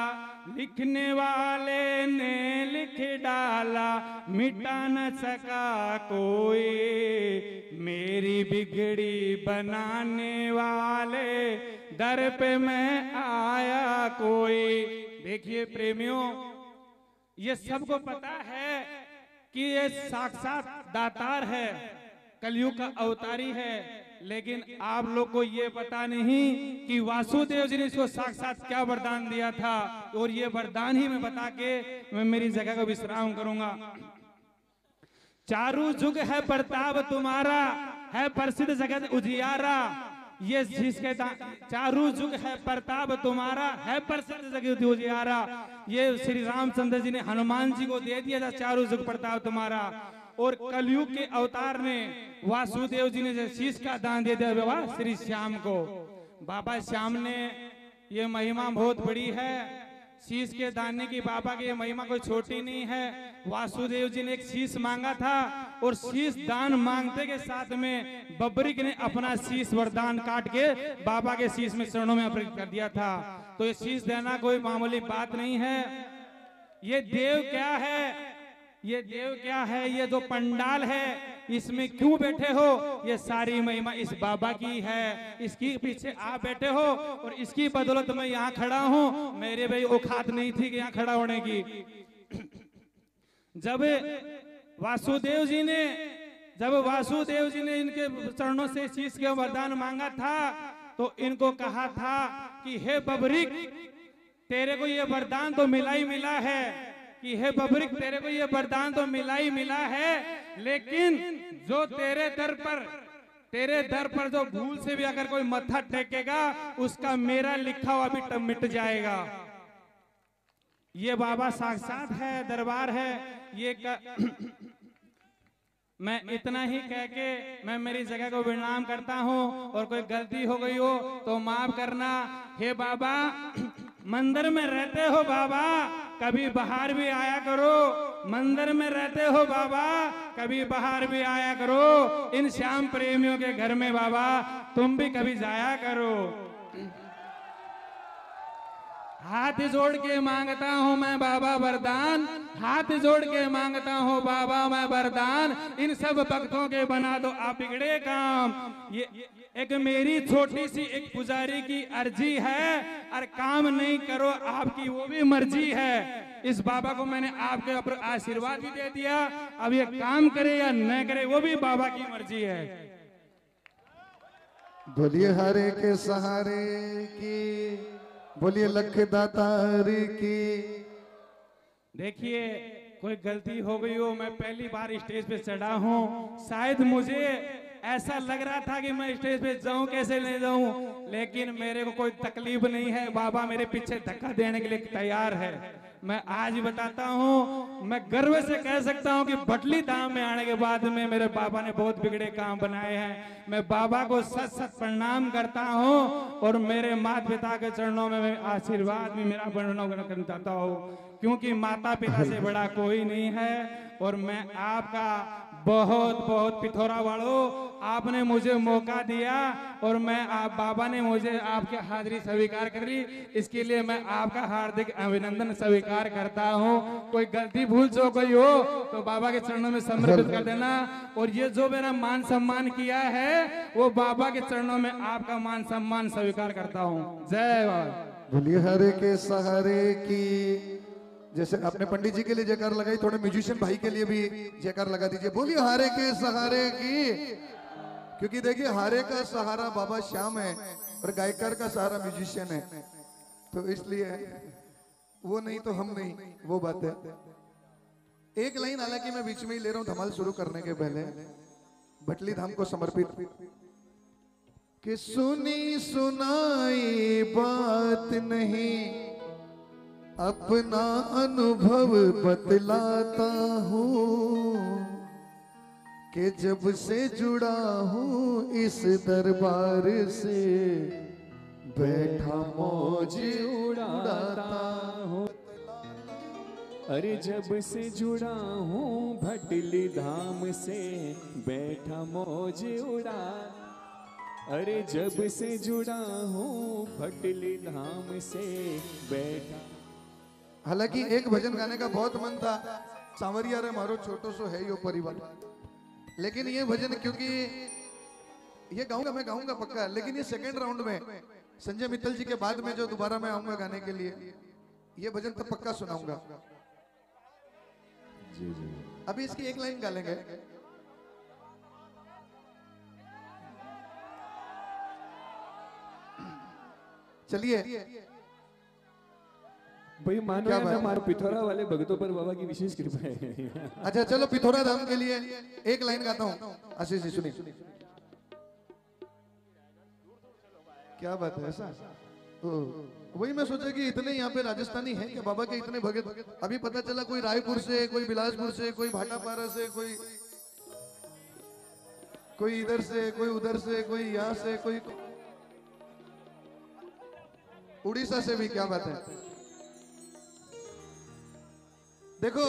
लिखने वाले ने लिख डाला, मिटा न सका कोई, मेरी बिगड़ी बनाने वाले दर पे मैं आया कोई। देखिए प्रेमियों, ये सबको पता है कि ये साक्षात दातार है, कलयुग का अवतारी है, लेकिन आप लोग को ये पता नहीं कि वासुदेव जी ने इसको साक्षात क्या वरदान दिया था। और ये वरदान ही मैं बता के मैं मेरी जगह को विश्राम करूंगा। चारू जुग है प्रताप तुम्हारा, है प्रसिद्ध जगत उजियारा। ये जिसके चारू जुग है प्रताप तुम्हारा, है प्रसिद्ध जगत उजियारा। ये श्री रामचंद्र जी ने हनुमान जी को दे दिया था, चारू जुग प्रताप तुम्हारा। और कलयुग के अवतार ने वासुदेव जी ने शीश का दान दे दिया बाबा श्री श्याम को। बाबा श्याम ने ये महिमा बहुत बड़ी है, शीश के दाने की बाबा की ये महिमा कोई छोटी नहीं है। वासुदेव जी ने एक शीश मांगा था और शीश दान मांगते के साथ में बबरिक ने अपना शीश वरदान काट के बाबा के शीश में चरणों में अर्पित कर दिया था। तो ये शीश देना कोई मामूली बात नहीं है। ये देव क्या है, ये देव क्या है, ये जो पंडाल है इसमें क्यों बैठे हो, ये सारी महिमा इस बाबा की है। इसकी पीछे आप बैठे हो और इसकी बदौलत मैं यहाँ खड़ा हूँ। मेरे भाई औकात नहीं थी कि यहाँ खड़ा होने की। जब वासुदेव जी ने इनके चरणों से शीश के वरदान मांगा था तो इनको कहा था कि हे बबरिक, तेरे को ये वरदान तो मिला ही मिला है, कि हे बबरिक तेरे को ये वरदान तो मिला ही मिला है, लेकिन जो तेरे दर पर जो भूल से भी अगर कोई मत्था टेकेगा उसका मेरा लिखा हुआ भी मिट जाएगा। ये बाबा साक्षात है, दरबार है। मैं इतना ही कह के मैं मेरी जगह को विराम करता हूँ, और कोई गलती हो गई हो तो माफ करना। हे बाबा, मंदिर में रहते हो बाबा, कभी बाहर भी आया करो। मंदिर में रहते हो बाबा, कभी बाहर भी आया करो। इन श्याम प्रेमियों के घर में बाबा तुम भी कभी जाया करो। हाथ जोड़ के मांगता हूँ मैं बाबा वरदान, हाथ जोड़ के मांगता हूँ बाबा मैं वरदान। इन सब भक्तों के बना दो आप बिगड़े काम। ये एक मेरी छोटी सी एक पुजारी की अर्जी है, और काम नहीं करो आपकी वो भी मर्जी है। इस बाबा को मैंने आपके ऊपर आशीर्वाद भी दे दिया, अब ये काम करे या न करे वो भी बाबा की मर्जी है। बोलिए हरे के सहारे की, बोलिए लख दातार की। देखिए कोई गलती हो गई हो, मैं पहली बार स्टेज पे चढ़ा हूँ, शायद मुझे ऐसा लग रहा था कि मैं स्टेज पे जाऊं कैसे नहीं जाऊं, लेकिन मेरे को कोई तकलीफ नहीं है। बाबा मेरे पीछे धक्का देने के लिए तैयार है। मैं आज बताता हूं, मैं गर्व से कह सकता हूं कि भटली धाम में आने के बाद में मेरे बाबा ने बहुत बिगड़े काम बनाए हैं। मैं बाबा को सच सच प्रणाम करता हूं, और मेरे माता पिता के चरणों में मैं आशीर्वाद भी मेरा वर्णन करना चाहता हूं, क्योंकि माता पिता से बड़ा कोई नहीं है। और मैं आपका बहुत बहुत पिथौरा वालों, आपने मुझे मौका दिया और मैं आप बाबा ने मुझे आपके हाजिरी स्वीकार कर ली, इसके लिए मैं आपका हार्दिक अभिनंदन स्वीकार करता हूं। कोई गलती भूल चूक गई हो तो बाबा के चरणों में समर्पित कर देना। और ये जो मेरा मान सम्मान किया है वो बाबा के चरणों में आपका मान सम्मान स्वीकार करता हूँ। जय बाबा। बोलिए हरे के सहारे की। जैसे आपने पंडित जी के लिए जयकार लगाई, थोड़े म्यूजिशियन भाई के लिए भी जयकार लगा दीजिए। बोलिए हारे के सहारे की। क्योंकि देखिए हारे का सहारा बाबा श्याम है और गायकर का सहारा म्यूजिशियन है, तो इसलिए वो नहीं तो हम नहीं, वो बात है। एक लाइन हालांकि मैं बीच में ही ले रहा हूं धमाल शुरू करने के पहले, भटली धाम को समर्पित। कि सुनी सुनाई बात नहीं, अपना अनुभव बतलाता हूँ कि जब से जुड़ा हूँ इस दरबार से, बैठा मौज उड़ाता हूँ। अरे जब से जुड़ा हूँ भटली धाम से, बैठा मौज उड़ा। अरे जब से जुड़ा हूँ भटली धाम से, बैठा। हालांकि एक भजन गाने का बहुत मन था, सांवरिया रे मारो छोटो सो है यो परिवार, लेकिन ये भजन क्योंकि ये गाऊंगा, मैं गाऊंगा पक्का, लेकिन ये सेकंड राउंड में संजय मित्तल जी के बाद में जो दोबारा मैं आऊंगा गाने के लिए, ये भजन तो पक्का सुनाऊंगा। अभी इसकी एक लाइन गा लेंगे। चलिए भाई मानो या ना मारो, पिथौरा वाले भक्तों पर बाबा की विशेष कृपा है। अच्छा चलो पिथौरा धाम के लिए एक लाइन गाता हूँ। आशीष जी सुनिए। क्या बात है ऐसा? वही मैं सोचा कि इतने यहाँ पे राजस्थानी हैं क्या बाबा के इतने भगत। अभी पता चला कोई रायपुर से, कोई बिलासपुर से, कोई भाटापारा से, कोई इधर से, कोई उधर से, कोई यहाँ से, कोई उड़ीसा से भी। क्या बात है। देखो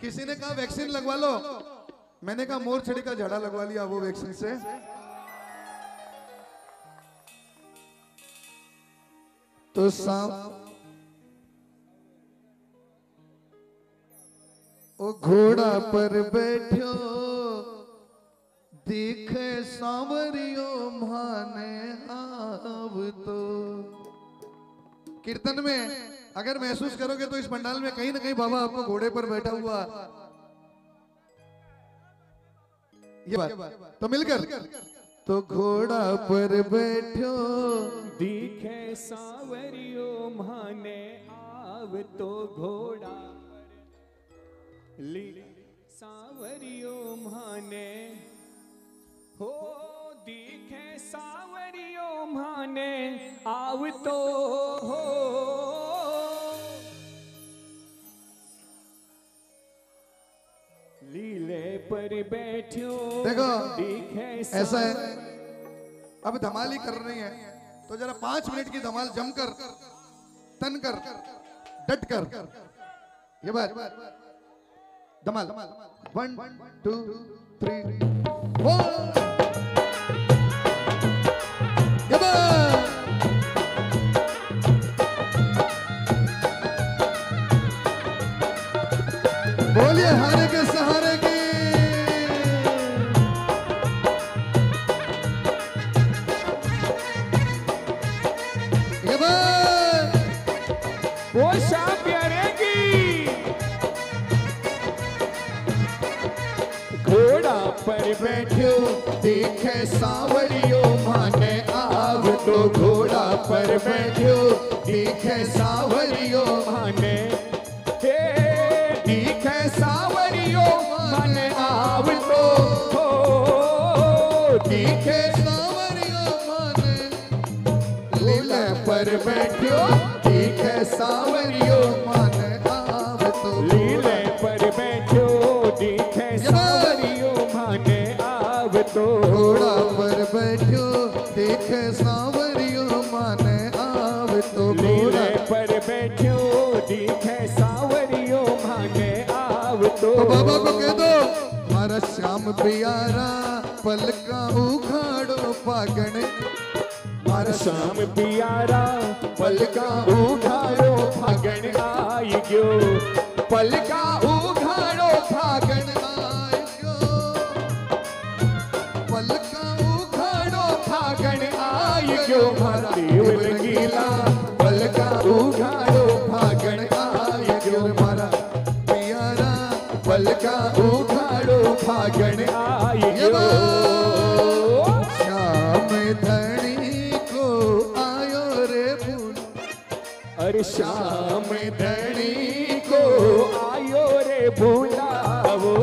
किसी ने कहा वैक्सीन लगवा लो, मैंने कहा मोर छड़ी का झाड़ा लगवा लिया वो वैक्सीन से। तो ओ घोड़ा पर बैठो दिखे सांवरियो माने आव। तो कीर्तन में अगर महसूस करोगे तो इस पंडाल में कहीं ना कहीं बाबा आपको घोड़े पर बैठा हुआ, ये बात तो मिलकर। तो घोड़ा पर बैठो दिखे सांवरियो माने आव, तो घोड़ा ली सांवरियो माने हो, दिखे सांवरियो माने आव तो हो। लीले पर बैठो। देखो दिखे ऐसा है, अब धमाल ही कर रही है तो जरा 5 मिनट की धमाल जमकर, तनकर, डटकर, ये बात धमाल। 1 2 3 4 ये बात। बोलिए हारे के सहारे की। ये बात वो शाम प्यारे की। घोड़ा पर बैठो देखे सांवरियो माने आव। तो घोड़ा पर बैठो देखे सांवरियो माने दिखे सांवरियो मन आव तो हो। दिखे सांवरियो माने लीले पर बैठो दिखे सांवरियो माने आव। तो लीले पर बैठो दिखे सांवरियो माने आव। तो घोड़ा पर बैठो देखे सांवरियो माने आव। तो लीले पर बैठो दिखे सांवरियो तो बाबा को कह दो मारा श्याम प्यारा पलका उखाड़ो पागण मारा श्याम प्यारा पलका उखाड़ो फागण आई गयो पलका उखाड़ो फागण आई गयो पलका उखाड़ो फागण आई गयो मारा देव रंगीला पलका उखाड़ो फागण आई गयो मारा प्यारा पलका उखाड़ो फागण आई गयो श्याम धनी को आयो रे फूल अरे श्याम धनी को आयो रे बुलावो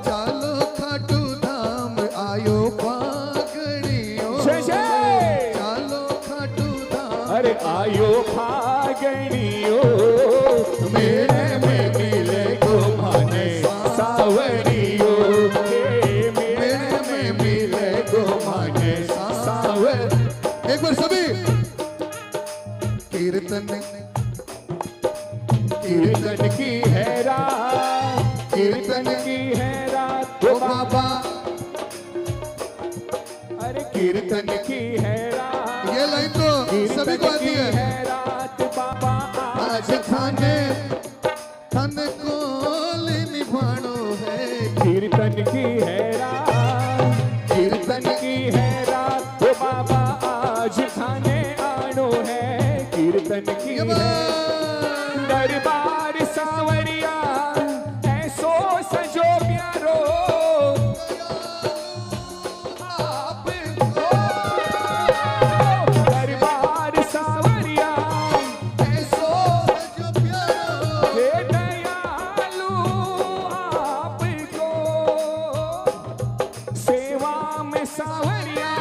चालो खाटू धाम आयो पागड़ियो चालो खाटू धाम अरे आयो फागणियो मेरे में मिले को माने सावरियो मेरे में मिले को माने सावर एक बार सभी कीर्तन कीर्तन की है रात कीर्तन की है रात ओ बाबा अरे कीर्तन की है रात ये लाइन तो सभी को आती है रात बाबा आज थाने थाने को निभानो है कीर्तन की है रात कीर्तन की है रात ओ बाबा आज थाने आनो है कीर्तन की है दरबार सावरिया ऐसो सजो प्यारो आपको दरबार सावरिया ऐसो जो प्यारो हे दयालु आपको सेवा में सावरिया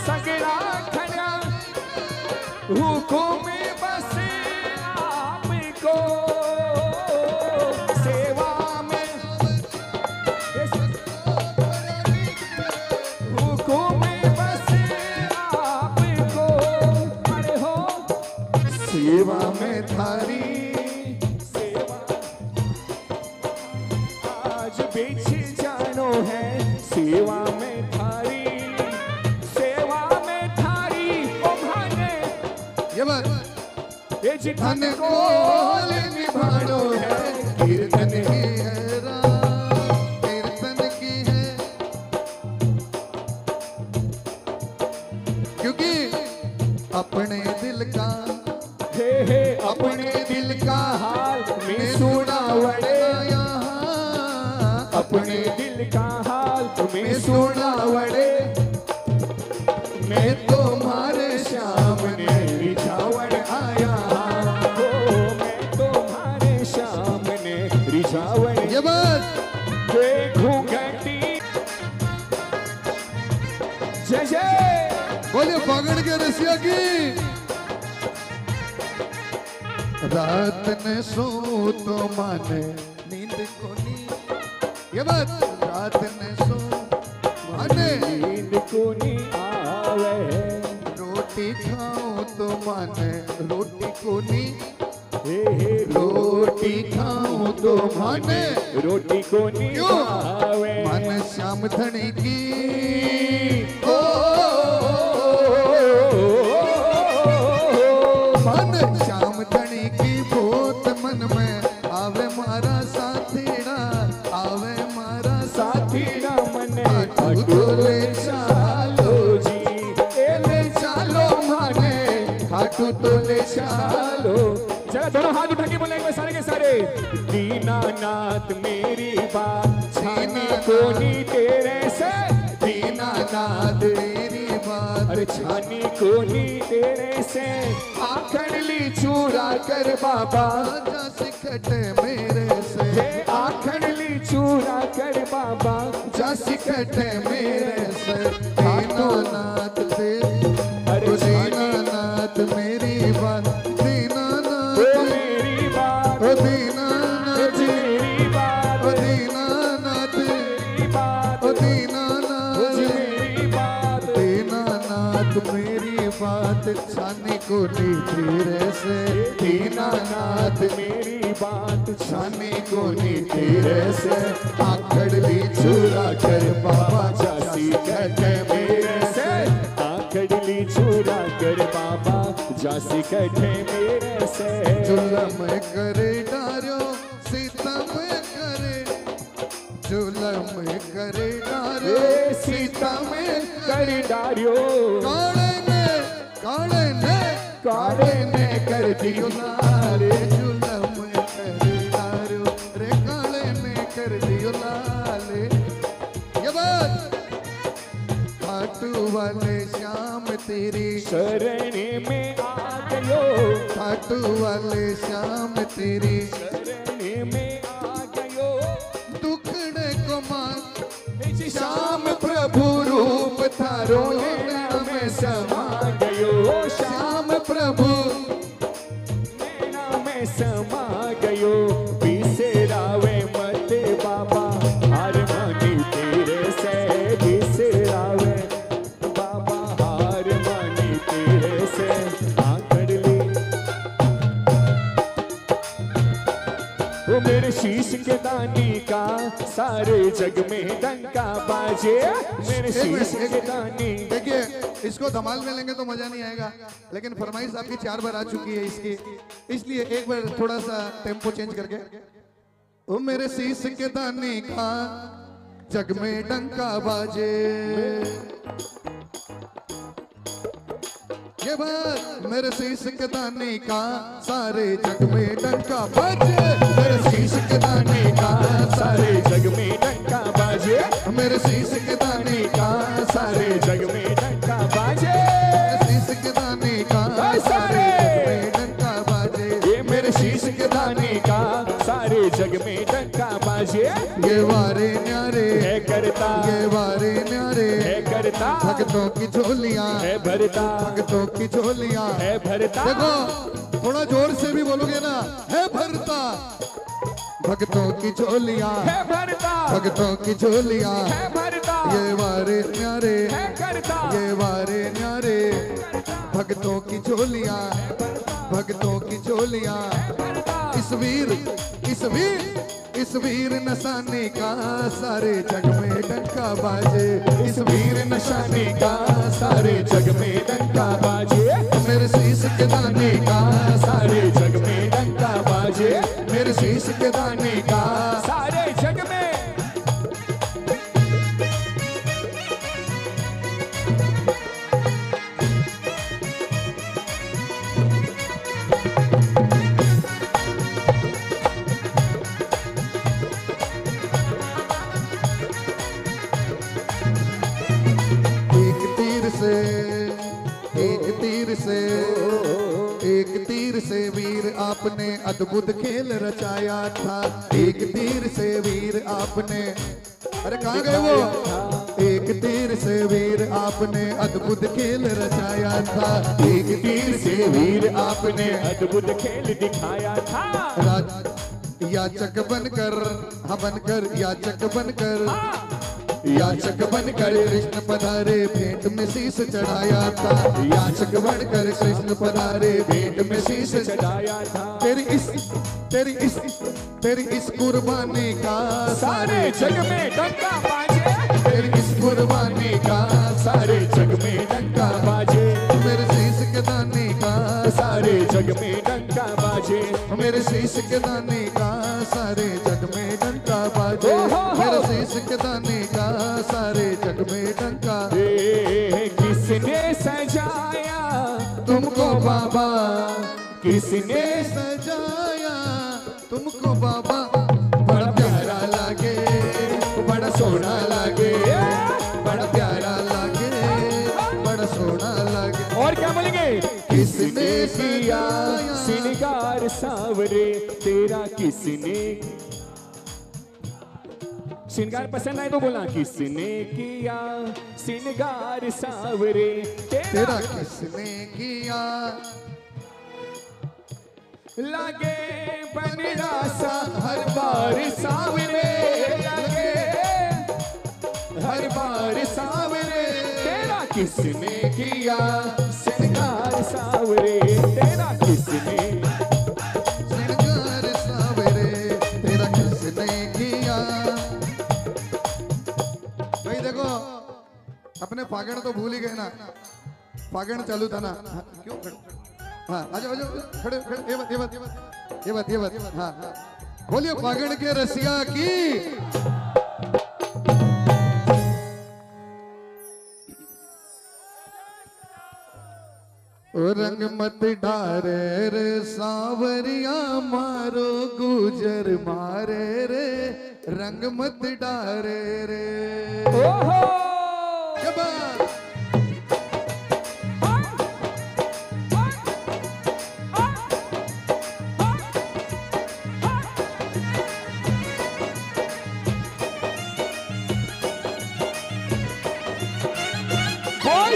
सगड़ा खड़ा हुकुम बस आपको सेवा में हुकुम बस आपको अरे हो सेवा में थारी सेवा आज बीच जानो है सेवा में थारी ओ भाने ये बात ये जितन धन को को निभानो है कीर्तन की है रात कीर्तन की है क्योंकि अपने दिल का हे अपने दिल का हाल में सुना वड़े यहाँ अपने दिल का हाल में सुना वड़े मैं तुम्हारे श्याम ने रिझावण आया हो मैं तुम्हारे श्याम ने रिझावण ये बात देखूं घटी जय जय बोलिए फागण के रसिया की रात ने सो तो माने नींद को नी ये बात रात ने सो माने नींद को नहीं आवे रोटी खाऊं तो माने रोटी को नी हे रोटी खाऊं तो माने रोटी को नहीं क्यों? आवे मन श्याम धनी की ओ मन श्याम धनी की भूत मन में आवे मारा साथीड़ा आवे मारा साथी ना मने अटूले चालो जी एले चालो माने खाटू तो ले चालो जरा दोनों हाथ उठा के बोलेंगे सारे के सारे दीनानाथ मेरी बात छानी कोनी तेरे से दीनानाथ तेरी बात अरे छानी कोनी तेरे से आखड़ ली चूरा कर बाबा आजा सिखटे मेरे से ये आखड़ ली चूरा कर बाबा जा सिखटे मेरे से दीनानाथ तेरी अरे दीनानाथ मेरी बात दीनानाथ मेरी बात ओ दीनानाथ मेरी बात ओ दीनानाथ मेरी बात ओ दीनानाथ मेरी बात दीनानाथ मेरी बात छानी को नी तेरे से दीनानाथ मेरी बात छाने को नी तेरे से आखड़ ली चुरा कर बाबा जासी कहते मेरे से आखड़ ली चुरा कर बाबा जासी कहते मेरे से जुलम करे डारो सीतम करे जुलम करे डारो सीता में कर डारियो काले ने कर दियो लाल जुलम करे डारो रे काले ने कर दियो लाल। ये बात खाटू वाले श्याम तेरी शरण में आ गयो खाटू वाले श्याम तेरी शरण में आ गयो दुखड़े को मान श्याम प्रभु रूप थारो नैना में समा गयो श्याम प्रभु नैना में समा गयो बिसरावे मत बाबा हार मानी तेरे से बिसरावे बाबा हार मानी तेरे से आकड़ ली वो मेरे शीश के दानी का सारे जग में डंका बाजे मेरे शीश के दानी। देखिए इसको धमाल में लेंगे तो मजा नहीं आएगा, लेकिन फरमाइश आपकी 4 बार आ चुकी है इसकी, इसलिए एक बार थोड़ा सा टेम्पो चेंज करके। ओ मेरे शीश के दाने का जग में डंका बाजे ये बात मेरे शीश के दाने का सारे जग में डंका बाजे मेरे शीश के दाने का सारे जग में डंका बाजे मेरे शीश के दाने का सारे जग में डंका बाजे शीश के दाने का सारे डंका बाजे ये मेरे शीश के दाने का सारे जग में डंका बाजे ये वारे न्यारे है करता ये वारे न्यारे है करता भक्तों की झोलियां है भरता भक्तों की झोलियां है भरता। देखो थोड़ा जोर से भी बोलोगे ना, है भरता भक्तों की झोलियां है भरता भक्तों की झोलियां है भरता ये वारे न्यारे है करता ये वारे न्यारे भक्तों की झोलियां भक्तों की झोलियां इस वीर नशाने का सारे जग में डंका बाजे इस वीर नशाने का सारे जग में डंका बाजे मेरे शीश के दाने का सारे जग में डंका बाजे मेरे शीश के दाने का सारे जग में। एक तीर से वीर आपने अद्भुत खेल रचाया था एक तीर से वीर आपने अरे कहाँ गए वो एक तीर से वीर आपने अद्भुत खेल रचाया था एक तीर से वीर आपने अद्भुत खेल दिखाया था याचक बनकर हाँ बनकर याचक बनकर याचक बनकर कृष्ण पधारे भेंट में शीश चढ़ाया था याचक बनकर कृष्ण पधारे भेंट में शीश चढ़ाया था तेरी इस कुर्बानी का सारे जग में डंका बाजे तेरी इस कुर्बानी का सारे जग में डंका बाजे मेरे शीश के दाने का सारे जग में डंका बाजे मेरे शीश के दाने का सारे जग में डंका बाजे मेरे शीश के दाने का सारे जग में डंका। किसने सजाया तुमको बाबा किसने सजाया तुमको बाबा बड़ा प्यारा लागे बड़ा सोना लागे बड़ा प्यारा लागे बड़ा सोना लागे। और क्या बोलेंगे किसने किया श्रृंगार सावरे तेरा किसने श्रृंगार पसंद आए तो बोला किसने किया श्रृंगार सावरे तेरा किसने किया लगे बनरा सा हर बार सावरे लगे हर बार सावरे तेरा किसने किया श्रृंगार सावरे तेरा किसने श्रृंगार सावरे अपने फागण तो भूल ही गए ना, फागण चालू था ना। क्यों? हाँ आ जाओ खड़े खड़े, ये बात हाँ बोलिए फागण के रसिया की। ओ रंग मत डारे रे सावरिया मारो गुजर मारे रे, रंग मत डारे रे। ओहो क्या बात?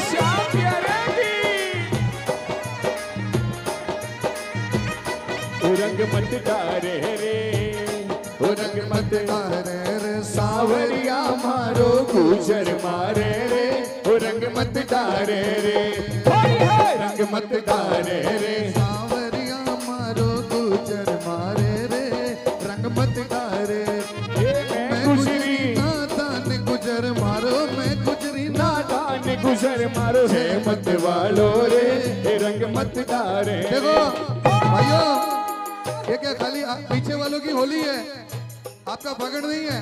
श्याम प्यारे रंग मत डारे रे, ओ रंग मत डारे रे सावरिया मारो गुजर मारे रे, ओ रंग मत डारे रे, रंग मत डारे रे सावरिया मारो गुजर मारे रे, रंग मत डारे। मैं गुजरी नादान गुजर मारो, मैं गुजरी नादान गुजर मारो है मत वालो रे, रंग मत डारे। देखो भाइयों, ये क्या खाली पीछे वालों की होली है, आपका पकड़ नहीं है।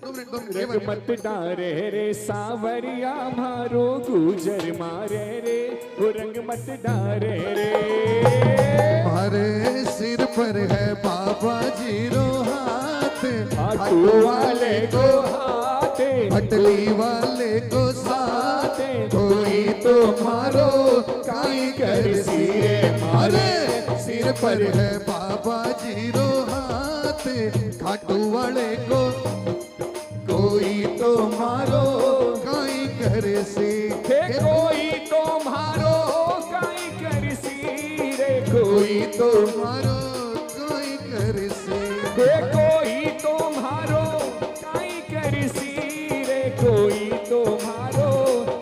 दो मिनट रंग मत डारे रे सावरिया मारो गुजर मारे रे, वो रंग मत डारे रे। हमारे सिर पर है बाबा जीरो हाथ, खाटू वाले को हाथ, हटली वाले को साथ, कोई तो मारो काई कर सिरे मारे। सिर पर है बाबा जीरो हाथ, खाटू वाले को कोई तो मारो काई कर सी। कोई तो मारो काई कर सी रे, कोई तो मारो काई कर सी। कोई तो मारो काई कर सी रे, कोई तो मारो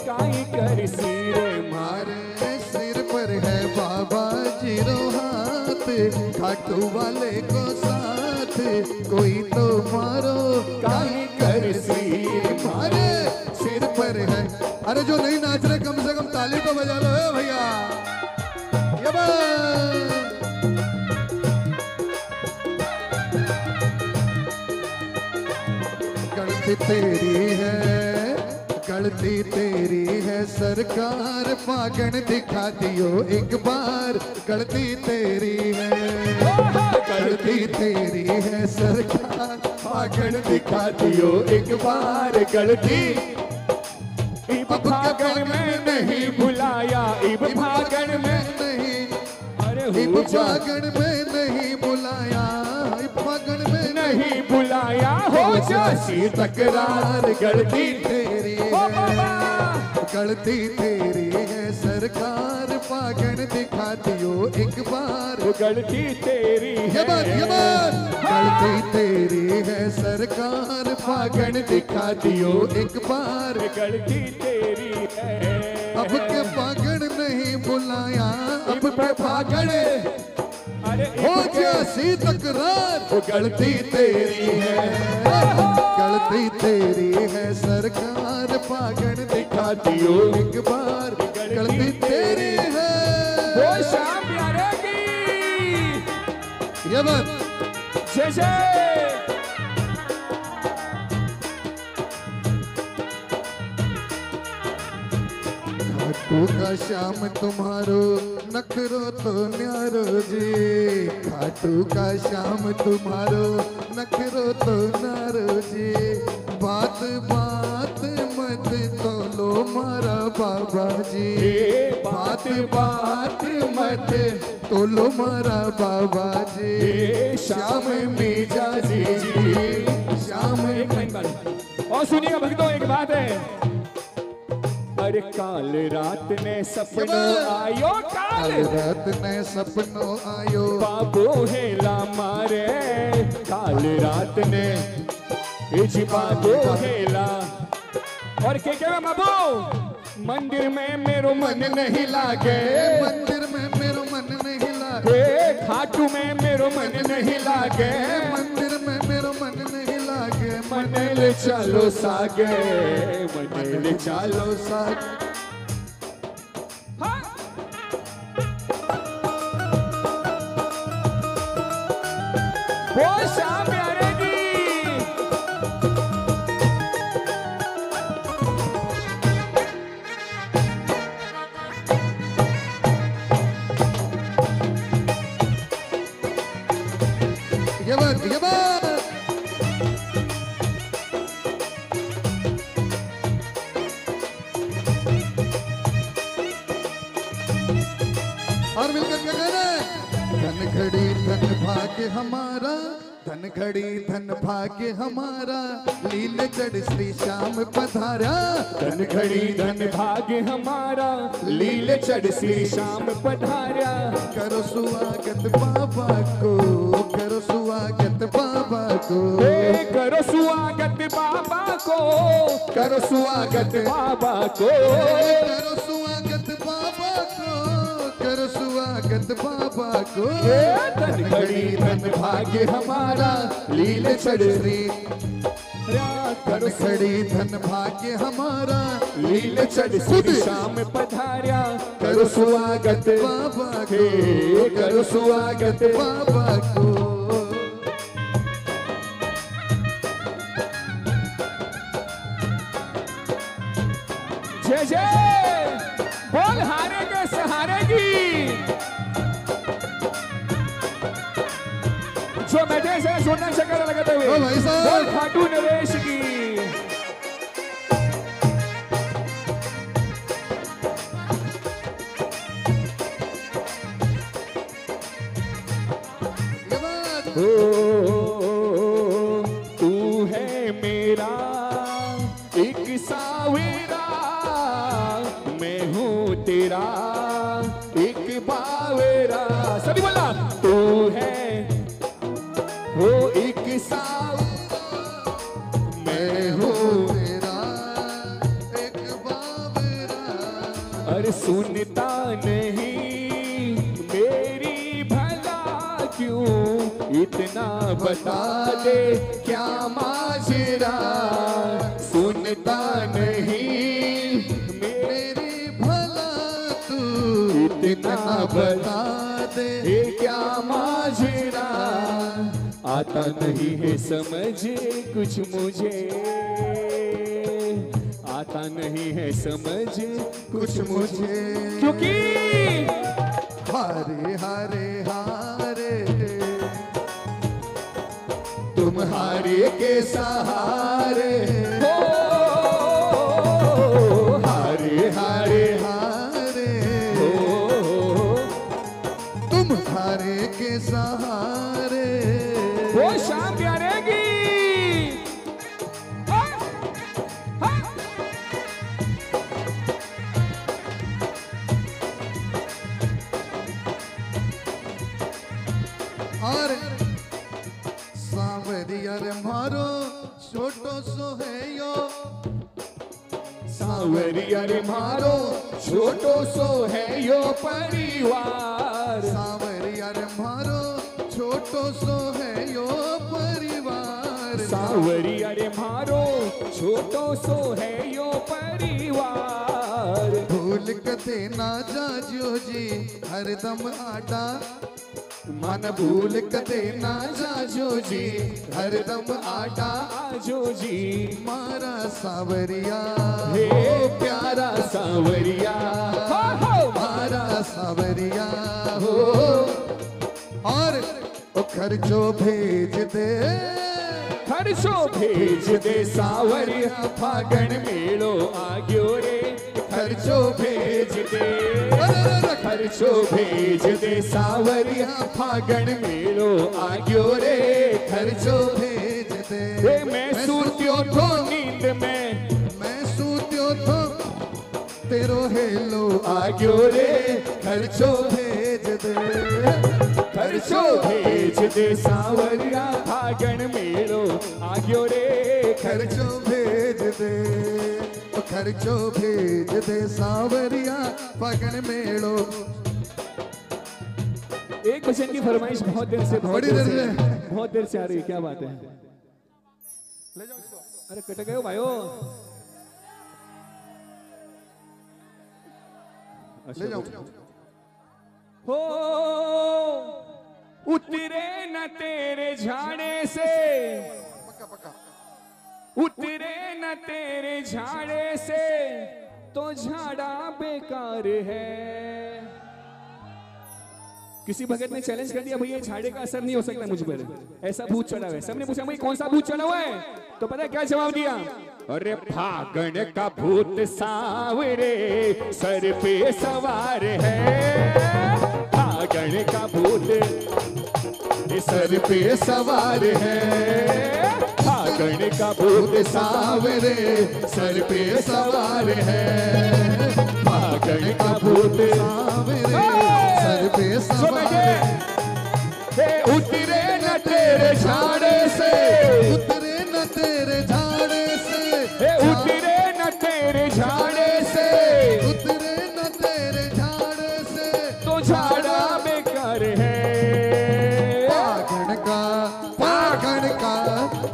काई कर सी रे। मारे सिर पर है बाबा जीरो हाथ, खाटू वाले को साथ, कोई तो मारो काई कर सी। मारे सिर पर है। अरे जो नहीं नाच रहे कम से कम ताली तो बजा लो भैया। ये बात गलती तेरी है, गलती तेरी है सरकार, फागण दिखा दियो एक बार। गलती तेरी है, गलती तेरी है सरकार, फागण दिखा दियो एक बार। गलती इब फागण में नहीं बुलाया, इब फागण में नहीं, अरे इब फागण में नहीं बुलाया, इब फागण में नहीं बुलाया, हो जासी तकरार। गलती तेरी है, गलती तेरी है सरकार, फागण दिखा दियो एक बार। गलती तेरी है, ये बात गलती तेरी है सरकार, फागण दिखा दियो एक बार। गलती तेरी है, अब के फागण नहीं बुलाया, अब पे फागण अरे हो जासी तकरार। गलती तेरी है, गलती तेरी है सरकार, फागण दिखा दियो एक बार। गलती तेरी है, वो शाम प्यारे की ये बात जय जय। खाटू का श्याम तुम्हारो नखरो तो न्यारो जी, खाटू का श्याम तुम्हारो नखरो तो न्यारो जी। बात बात मत तोलो मारा बाबा जी, बात बात मत तोलो मारा बाबा जी। श्याम मीजा जी, श्याम। और सुनिए भक्तों, एक बात है, अरे काल रात ने सपनों आयो, काल रात ने सपनों आयो, बाबू हेला मारे। काल रात ने जी बाबू हेला, और के बाबू मंदिर में मेरो मन नहीं लागे, मंदिर में मेरो मन नहीं लागे, खाटू में मेरो मन नहीं लागे, मंदिर में मेरो मन नहीं लागे मनले चलो सागे, मनले चलो सागे। वो शाम प्यारे की ये बात और मिलकर क्या कह रहे हैं? धन घड़ी धन भाग्य हमारा, धन घड़ी धन भाग्य हमारा, लीले चढ़ श्री श्याम पधारा। धन घड़ी धन भाग्य हमारा, लीले चढ़ श्री श्याम पधारा। करो स्वागत बाबा को, करो स्वागत बाबा को, करो स्वागत बाबा को, करो स्वागत बाबा को, करो स्वागत बाबा को, करो स्वागत बाबा को। धन घड़ी धन भाग्य हमारा, लीले चढ़ श्री धन घड़ी धन भाग्य हमारा, लीले चढ़ श्री श्याम पधारा। करो स्वागत बाबा हे, को, करो स्वागत बाबा को। जय जय बोल हारे के सहारे की, जो बैठे से सुनना शक्कर लगाते हुए ओ भाई साहब। बोल खाटू नरेश की। ये बात तू है मेरा एक सावेरा, मैं हूँ तेरा एक बावेरा। सभी बोला तू है वो एक सावेरा, मैं हूँ तेरा एक बाबरा। अरे सुनता नहीं मेरी भला क्यों, इतना बता दे क्या माजरा। सुनता नहीं मेरी भला तू इतना बता दे। ये क्या माजरा। आता नहीं है समझ कुछ मुझे, आता नहीं है समझ कुछ मुझे क्योंकि हारे हारे हारे तुम्हारे के सहारे हो, हारे हारे हारे हो, तुम्हारे के सहारे। वो शाम प्यारे की। और सांवरिया रे मारो छोटो सो है यो, सांवरिया रे मारो छोटो सो है यो परिवार। सांवरिया रे मारो छोटो सो है यो परिवार। सांवरिया रे मारो छोटो सो है यो परिवार। भूल कदे ना जाजो जी हरदम आटा, मन भूल कदे ना जाजो जी हरदम आटा आजो जी। मारा सांवरिया हे प्यारा सांवरिया हो, मारा सांवरिया हो। और ओ खर्चो भेज दे, खर्चो भेज दे सांवरिया, फागण मेलो आग्यो रे। खर्चो भेज दे, खर्चो भेज दे सांवरिया, फागण मेलो आग्यो रे। खर्चो भेज दे। मैं सूत्यो थो नींद में, मैं सूत्यो थो तेरो हेलो आग्यो रे। खर्चो भेज दे, खर्चो भेज दे सांवरिया, फागण मेलो आग्यो रे। खर्चो भेज दे, खर्चो भेज दे सांवरिया, फागण मेलो। एक भजन की फरमाइश बहुत देर से बड़ी देर से। बहुत देर से आ रही है, क्या बात है। ले जाओ इसको। अरे कट गए हो भाइयों। ले जाओ। हो उतरे न तेरे झाड़े से, पक्का पक्का। उतरे न तेरे झाड़े से तो झाड़ा बेकार है। किसी भगत ने चैलेंज कर दिया भैया झाड़े का असर नहीं हो सकता मुझ पर, ऐसा भूत चढ़ा हुआ है। सबने पूछा भाई कौन सा भूत चढ़ा हुआ है, तो पता है क्या जवाब दिया? अरे फागण का भूत सावरे सर पे सवार है। फागण का भूत सर पे सवार है। फागण का भूत सावरे सर पे सवार है। फागण का भूत सावरे सर पे सवार है। उतरे न तेरे झाड़े से, उतरे न तेरे झाड़े से, उतरे न तेरे झाड़े से, उतरे न तेरे झाड़े से तो झाड़ा बेकार है।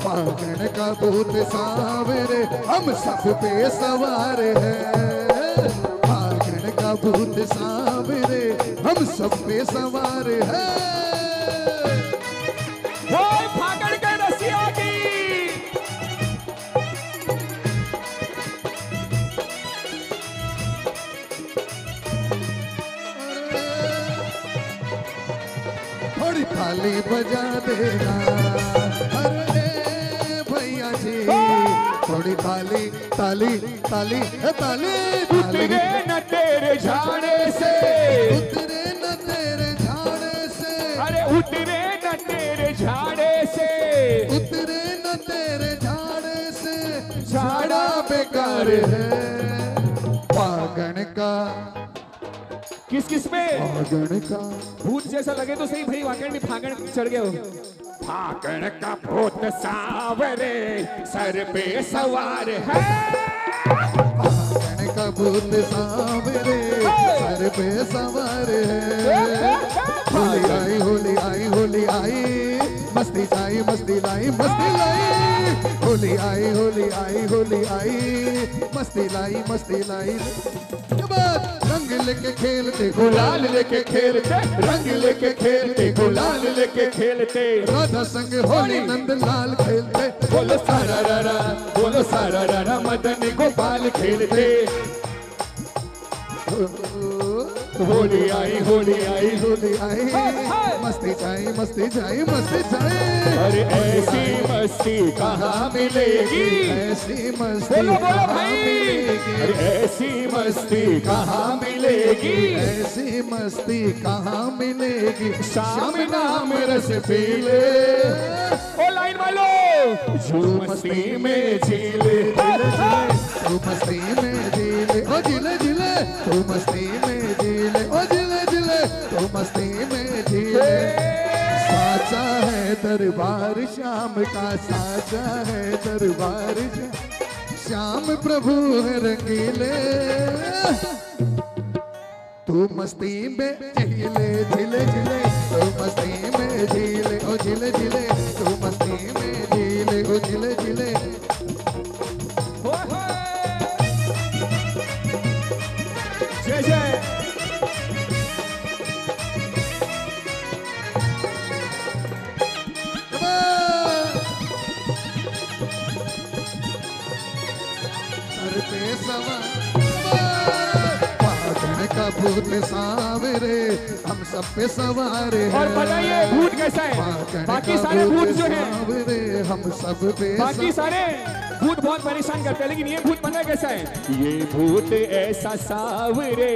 फागण का भूत सावरे हम सब पे सवार है। फागण का भूत सावरे हम सब पे सवार है। वो फागण का रसिया की थोड़ी थाली बजा देना अरे भैया जी, थोड़ी थाली ताली ताली ताली उतरे न तेरे झाड़े से, उतरे न तेरे झाड़े से, अरे उतरे न तेरे झाड़े से, उतरे न तेरे झाड़े से झाड़ा बेकार है। फागण का किस किस पे फागण का भूत जैसा लगे तो सही भाई, वाकई में फागण चढ़ गए हो। फागण का भूत सावरे सर पे सवार है। फागण का भूत सावरे सर पे सवार है। होली आई होली आई होली आई मस्ती आई मस्ती लाई मस्ती लाई। होली आई होली आई होली आई मस्ती लाई। रंग लेके खेलते गुलाल लेके खेलते, रंग लेके खेलते, गुलाल लेके खेलते। राधा संग होली नंद लाल खेलते। बोलो सारा रारा, बोलो सारा रारा, मदन गोपाल खेलते। होली आई होली आई होली आई मस्ती जाई मस्ती जाई मस्ती जाई। अरे ऐसी मस्ती कहाँ मिलेगी, ऐसी मस्ती बोलो बोलो कहाँ भाई। मिलेगी। अरे ऐसी मस्ती कहाँ मिलेगी, ऐसी मस्ती कहाँ मिलेगी। शाम नाम रस पीले। ओ लाइन वालो झूम मस्ती में झीले, तू मस्ती में झीले ओ झीले झीले तू मस्ती में झीले ओ झीले झीले तू मस्ती में झीले। साचा है दरबार श्याम का, साचा है दरबार श्याम प्रभु है रंगीले। तू मस्ती में झीले झीले झीले तू मस्ती में झीले ओ झीले झीले तू मस्ती में झीले ओ झीले झीले। जय जय सर पे सवार फागण का भूत सावरे हम सब पे सवार है। और बताइए भूत कैसा है? फागण बाकी का सारे भूत जो है, सावरे हम सब पे बाकी सारे भूत बहुत परेशान करते हैं, लेकिन ये भूत पता है कैसा है? ये भूत ऐसा सावरे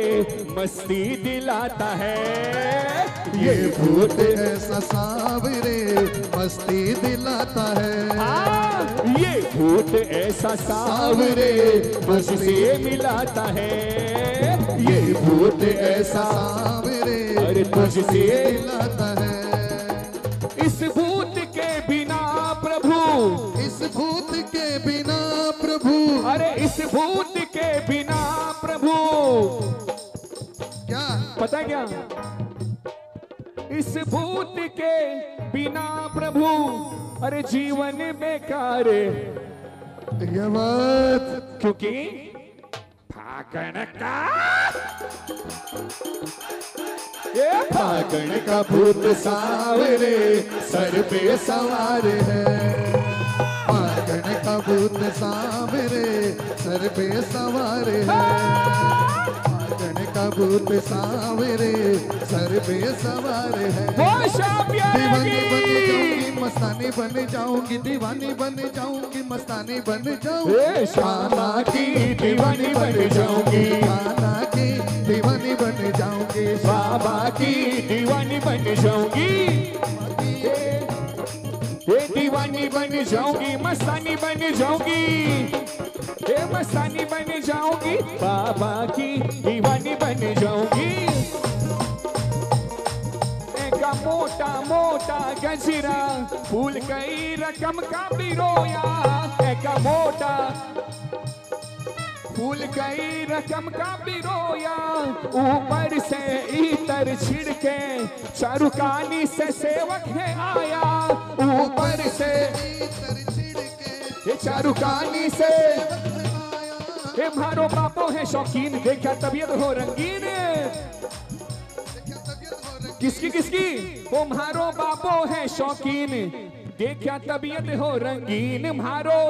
मस्ती दिलाता है। ये भूत ऐसा सावरे मस्ती दिलाता है। ये भूत ऐसा सावरे मस्ती मिलाता है। ये भूत ऐसा सावरे अरे तुझसे दिलाता है। इस भूत के बिना प्रभु, इस भूत के बिना प्रभु, अरे इस भूत के बिना प्रभु, क्या पता है क्या? इस इस भूत के बिना प्रभु अरे जीवन बेकार, ये बात क्योंकि फागण का ये फागण का भूत सावरे सर पे सवार है, फागण का भूत सावरे सर पे सवार है, फागण का भूत सावरे सर पे सवार है। वो शाम दीवानी बन जाऊंगी मस्तानी बन जाऊंगी, दीवानी बन जाऊंगी मस्तानी बन जाऊंगी, शामा की दीवानी बन जाऊंगी, खाना की दीवानी बन जाऊंगी, बाबा की दीवानी बन जाऊंगी, ये दीवानी बन जाऊंगी, मस्तानी बन जाऊंगी, ये मस्तानी बन जाऊंगी, बाबा की दीवानी बन जाऊंगी। एक मोटा मोटा गजरा फूल कई रकम का बिरोया, एक मोटा फूल कई रकम का बिरोया, ऊपर से इतर छिड़के चारुकानी से सेवक है आया, ऊपर से ये चारुकानी से ये मारो बापो है शौकीन, देखा तबीयत हो रंगीन, किसकी किसकी वो मारो बापो है शौकीन, देखा तबीयत हो रंगीन, मारो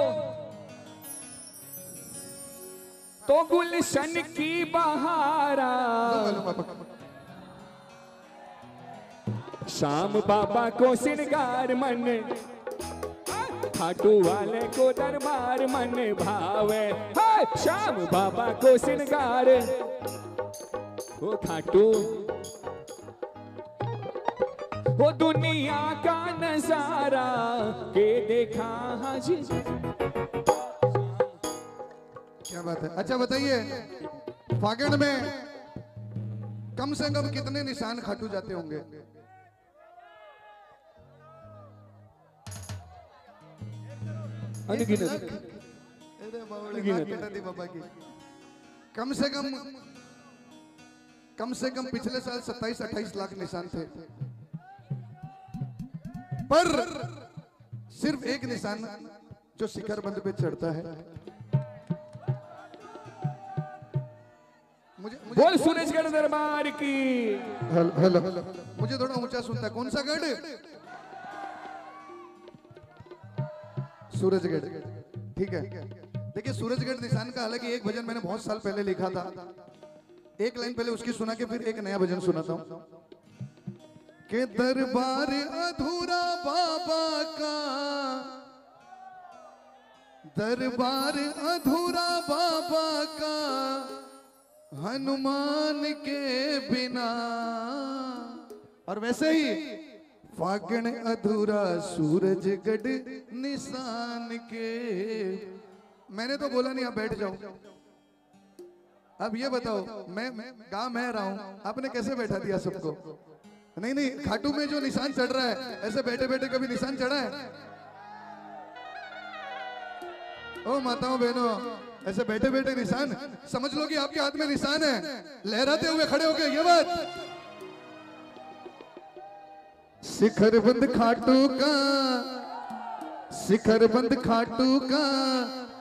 तो गुलशन की बहारा, शाम बाबा को सिंगार मन, खाटू वाले को दरबार मन भावे, शाम बाबा को सिंगार, वो खाटू वो दुनिया का नजारा के देखा हाजी। क्या बात है। अच्छा बताइए, फागण में कम से कम कितने निशान खाटू जाते होंगे? अनगिनत। बाबा की कम से कम पिछले साल 27-28 लाख निशान थे, पर सिर्फ एक निशान जो शिखर बंद पे चढ़ता है, मुझे बोल सूरजगढ़ दरबार की। हेलो, मुझे थोड़ा ऊंचा सुनता है। कौन सा गढ़? सूरजगढ़। ठीक है, देखिए सूरजगढ़ निशान का हालांकि एक भजन मैंने बहुत साल पहले लिखा था, एक लाइन पहले उसकी सुना के फिर एक नया भजन सुनाता हूं कि दरबार अधूरा बाबा का, दरबार अधूरा बाबा का हनुमान के बिना, और वैसे ही फागण अधूरा सूरजगढ़ निशान के। मैंने तो बोला नहीं, आप बैठ जाओ। अब ये बताओ, मैं गा मैं रहा हूं, आपने कैसे बैठा दिया सबको? नहीं, खाटू में जो निशान चढ़ रहा है, ऐसे बैठे बैठे कभी निशान चढ़ा है? ओ माताओं बहनों, ऐसे बैठे बैठे निशान समझ लो कि आपके हाथ में निशान है, लहराते हुए खड़े हो गए। ये बात शिखर बंद खाटू का, शिखर बंद खाटू का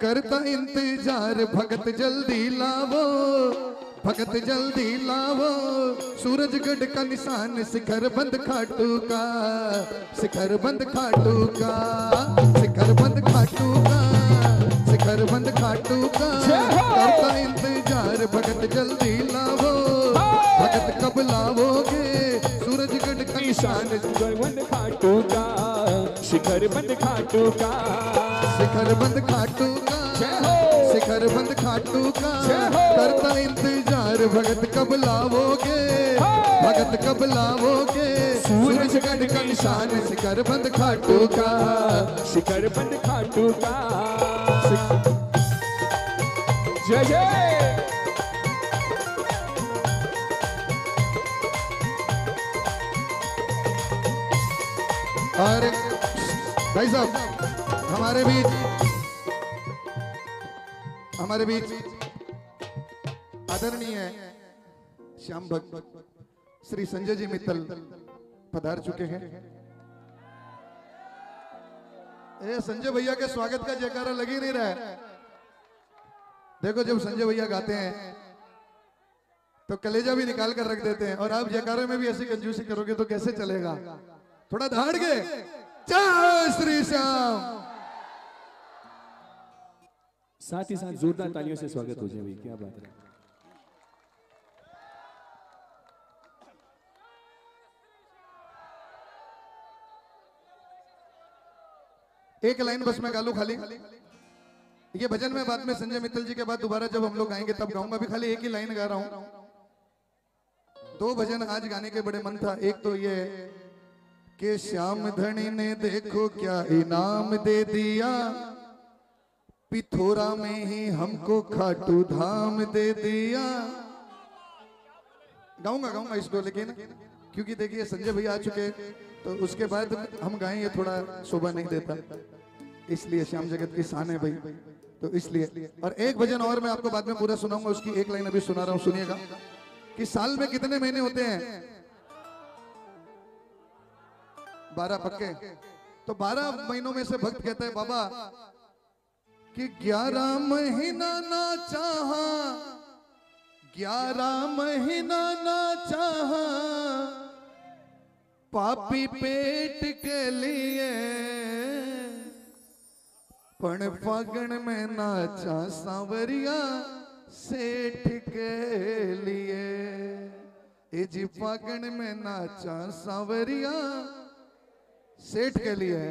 करता इंतजार, भगत जल्दी लावो, भगत जल्दी लावो, सूरजगढ़ का निशान शिखर बंद खाटू का, शिखर बंद खाटू का, शिखर बंद खाटू का, शिखर बंद खाटू का करता इंतजार, भगत जल्दी लावो, भगत कब लावोगे, सूरजगढ़ का निशान शिखर बंद खाटू का, शिखर बंद खाटू का, शिखर बंद खाटू का, शिखर बंद खाटू का करता इंतजार, भगत कब लावोगे, भगत कब लावोगे, सूरजगढ़ का निशान शिखर बंद खाटू का, शिखर बंद खाटू का। जय जय। और भाई साहब हमारे बीच आदरणीय श्याम भक्त श्री संजय जी मित्तल पधार चुके हैं। संजय भैया के स्वागत का जयकारा लग ही नहीं रहा है। देखो जब संजय भैया गाते हैं तो कलेजा भी निकाल कर रख देते हैं, और आप जयकारे में भी ऐसी कंजूसी करोगे तो कैसे चलेगा। थोड़ा धाड़ के जय श्री श्याम। साथ ही साथ जोरदार तालियों से स्वागत हो जाए भाई, क्या बात है। एक लाइन बस मैं गा लूं खाली। ये भजन में बाद में संजय मित्तल जी के बाद दोबारा जब हम लोग गाएंगे तब गाऊंगा। अभी खाली एक ही लाइन गा रहा हूं। 2 भजन आज गाने के बड़े मन था। एक तो ये कि श्याम धनी ने देखो क्या इनाम दे दिया, पिथोरा में ही हमको खाटू धाम दे दिया। गाऊंगा इसको, लेकिन क्योंकि देखिए संजय भैया आ चुके तो उसके बाद हम गाएं ये थोड़ा शोभा नहीं देता, इसलिए श्याम जगत की शान है भाई, तो इसलिए। और एक भजन और मैं आपको बाद में पूरा सुनाऊंगा, उसकी एक लाइन अभी सुना रहा हूं, सुनिएगा। कि साल में कितने महीने होते हैं? 12 पक्के। तो 12 महीनों में से भक्त कहता है बाबा कि 11 महीना ना चाहा, 11 महीना ना चाहा, पापी पेट के लिए, पण फागण में नाचा सांवरिया सेठ के लिए। ए जी फागण में नाचा सांवरिया सेठ के लिए।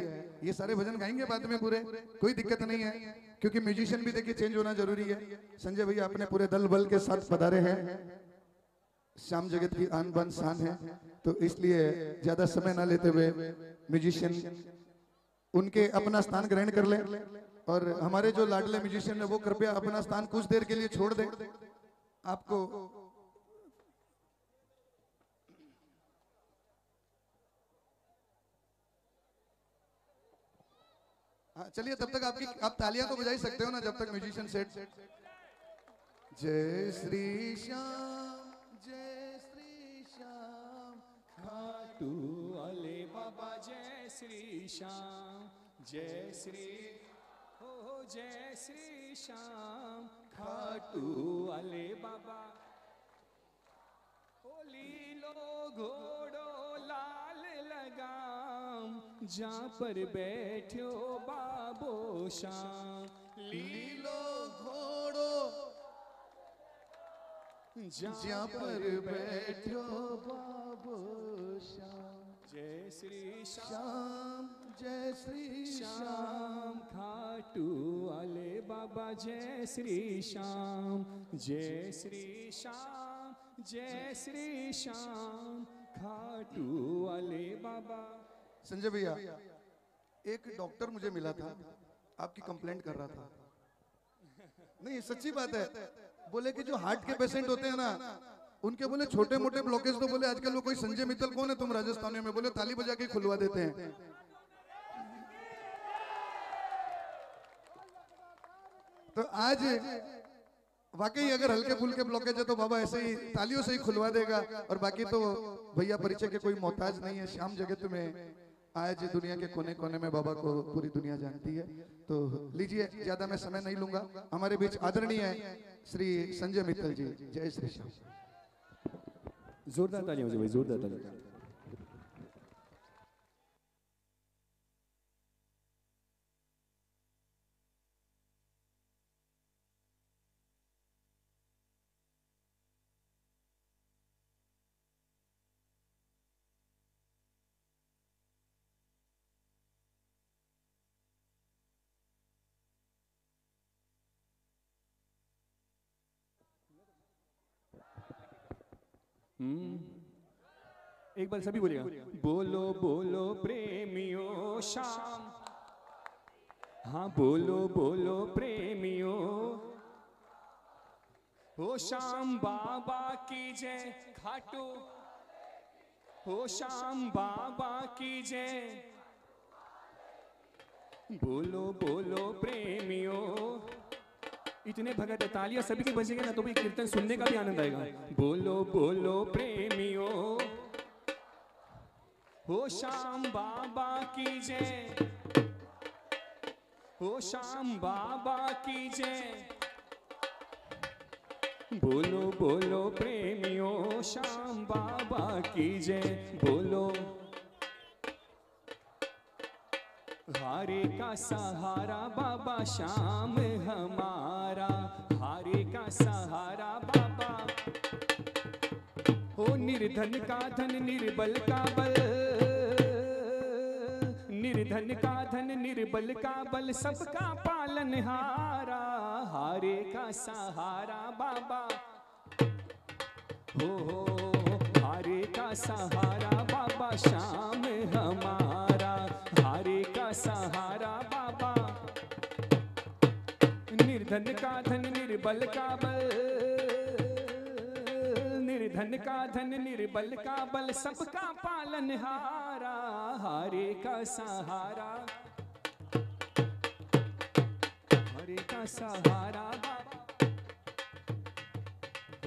ये सारे भजन गाएंगे बाद में पूरे, कोई दिक्कत नहीं है, क्योंकि म्यूजिशियन भी देखिए चेंज होना जरूरी है। संजय भैया अपने पूरे दल बल के साथ पधारे हैं, श्याम जगत की आन बान शान है, तो इसलिए ज्यादा समय ना लेते हुए म्यूजिशियन उनके अपना स्थान ग्रहण कर ले, और हमारे जो लाडले म्यूजिशियन है वो कृपया अपना स्थान कुछ देर के लिए छोड़ दे। आपको चलिए तब तक आप तालियां तो बजा ही सकते हो ना, जब तक म्यूजिशियन सेट। जय श्री श्याम, जय श्री श्याम, खाटू वाले बाबा जय श्री श्याम, जय श्री हो जय श्री श्याम, खाटू वाले बाबा। ओ लीलो घोड़ो लाल लगाम, जहाँ पर बैठो बाबो श्याम। लीलो घोड़ो जहाँ पर बैठो बाबो श्याम। जय श्री श्याम, जय श्री श्याम, खाटू वाले बाबा जय श्री श्याम, जय श्री श्याम, जय श्री श्याम, खाटू वाले बाबा। संजय भैया, एक डॉक्टर मुझे मिला था, आपकी कंप्लेंट कर रहा था। नहीं सच्ची बात है, बोले कि जो हार्ट के पेशेंट होते हैं ना, उनके बोले छोटे मोटे ब्लॉकेज, तो बोले आजकल वो कोई संजय मित्तल कौन है तुम राजस्थानियों में, बोले ताली बजा के खुलवा देते हैं। तो आज वाकई अगर हल्के फुल्के ब्लॉकेज है तो बाबा ऐसे ही तालियों से ही खुलवा देगा, और बाकी तो भैया परिचय के कोई मोहताज नहीं है। श्याम जगत में आज दुनिया के कोने कोने में बाबा को पूरी दुनिया जानती है। तो लीजिए, ज्यादा मैं समय नहीं लूंगा। हमारे बीच आदरणीय श्री संजय मित्तल जी। जय श्री श्याम। जोरदार तालियां हो जाए भाई, जोरदार तालियां। एक बार सभी बोलेगा, बोलो बोलो प्रेमियों शाम, हाँ बोलो बोलो प्रेमियों, हो श्याम बाबा की जय, खाटू हो श्याम बाबा की जय, बोलो बोलो प्रेमियों। इतने भगत तालियां सभी की बजेंगे ना तो भी कीर्तन सुनने का भी आनंद आएगा। बोलो बोलो प्रेमियों, हो श्याम बाबा की जय, हो श्याम बाबा की जय। बोलो बोलो प्रेमियों श्याम बाबा की जय, बोलो। हारे का सहारा बाबा श्याम हमारा, हारे का सहारा बाबा। हो निर्धन का धन निर्बल का बल, निर्धन का धन निर्बल का बल, सबका पालनहारा। हारे का सहारा बाबा, हो हारे का सहारा बाबा श्याम हमारा, हारे का सहारा बाबा। निर्धन का धन निर्बल का बल, निर्धन का धन निर्बल का बल, सबका पालनहारा। हारे का सहारा, हारे का सहारा बाबा।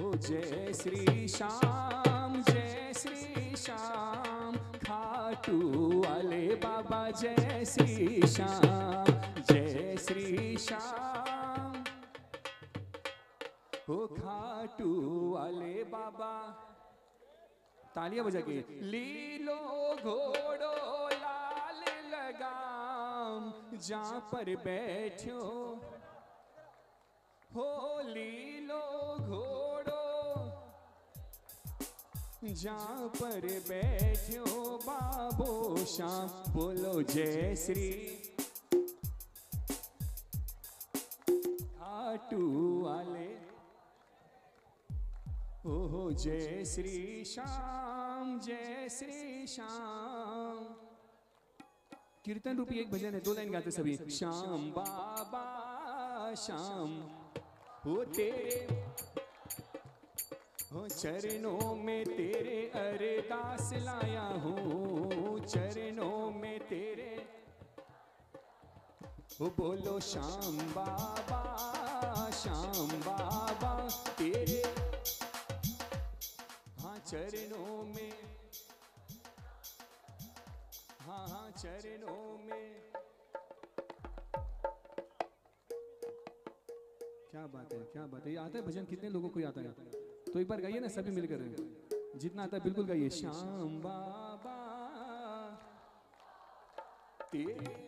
ओ जय श्री श्याम, जय श्री श्याम, खाटू वाले बाबा जय श्री श्याम, जय श्री श्याम। हो खाटू वाले बाबा। तालियां बजा के। लीलो घोड़ो लाल लगाम, जहाँ पर बैठो हो लीलो घोड़ो, जहाँ पर बैठो बाबो श्याम। बोलो जय श्री खाटू वाले, ओहो जय श्री श्याम, जय श्री श्याम। कीर्तन रूपी एक भजन है, 2 लाइन गाते सभी। श्याम बाबा श्याम, हो तेरे हो चरणों में तेरे अरदास लाया हूँ, चरणों में तेरे। हो बोलो श्याम बाबा, श्याम बाबा तेरे हाँ चरणों में, हाँ हाँ चरणों में। क्या बात है, क्या बात है। ये आता है भजन कितने लोगों को आता है? तो एक बार गाइए ना सभी मिलकर, जितना आता है बिल्कुल गाइए। श्याम बाबा तेरे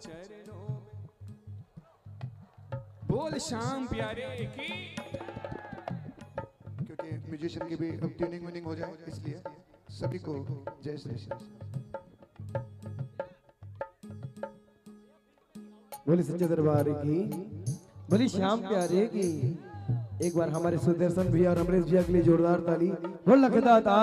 चरणों में। बोल श्याम प्यारे की। क्योंकि म्यूजिशियन की भी अब ट्यूनिंग व्यूनिंग हो जाए, इसलिए सभी को जय श्री श्याम। बोली सच्चे दरबार की, बोली श्याम प्यारे की। एक बार हमारे सुदर्शन भैया और अमरीश भैया के लिए जोरदार ताली। बोल लखदाता।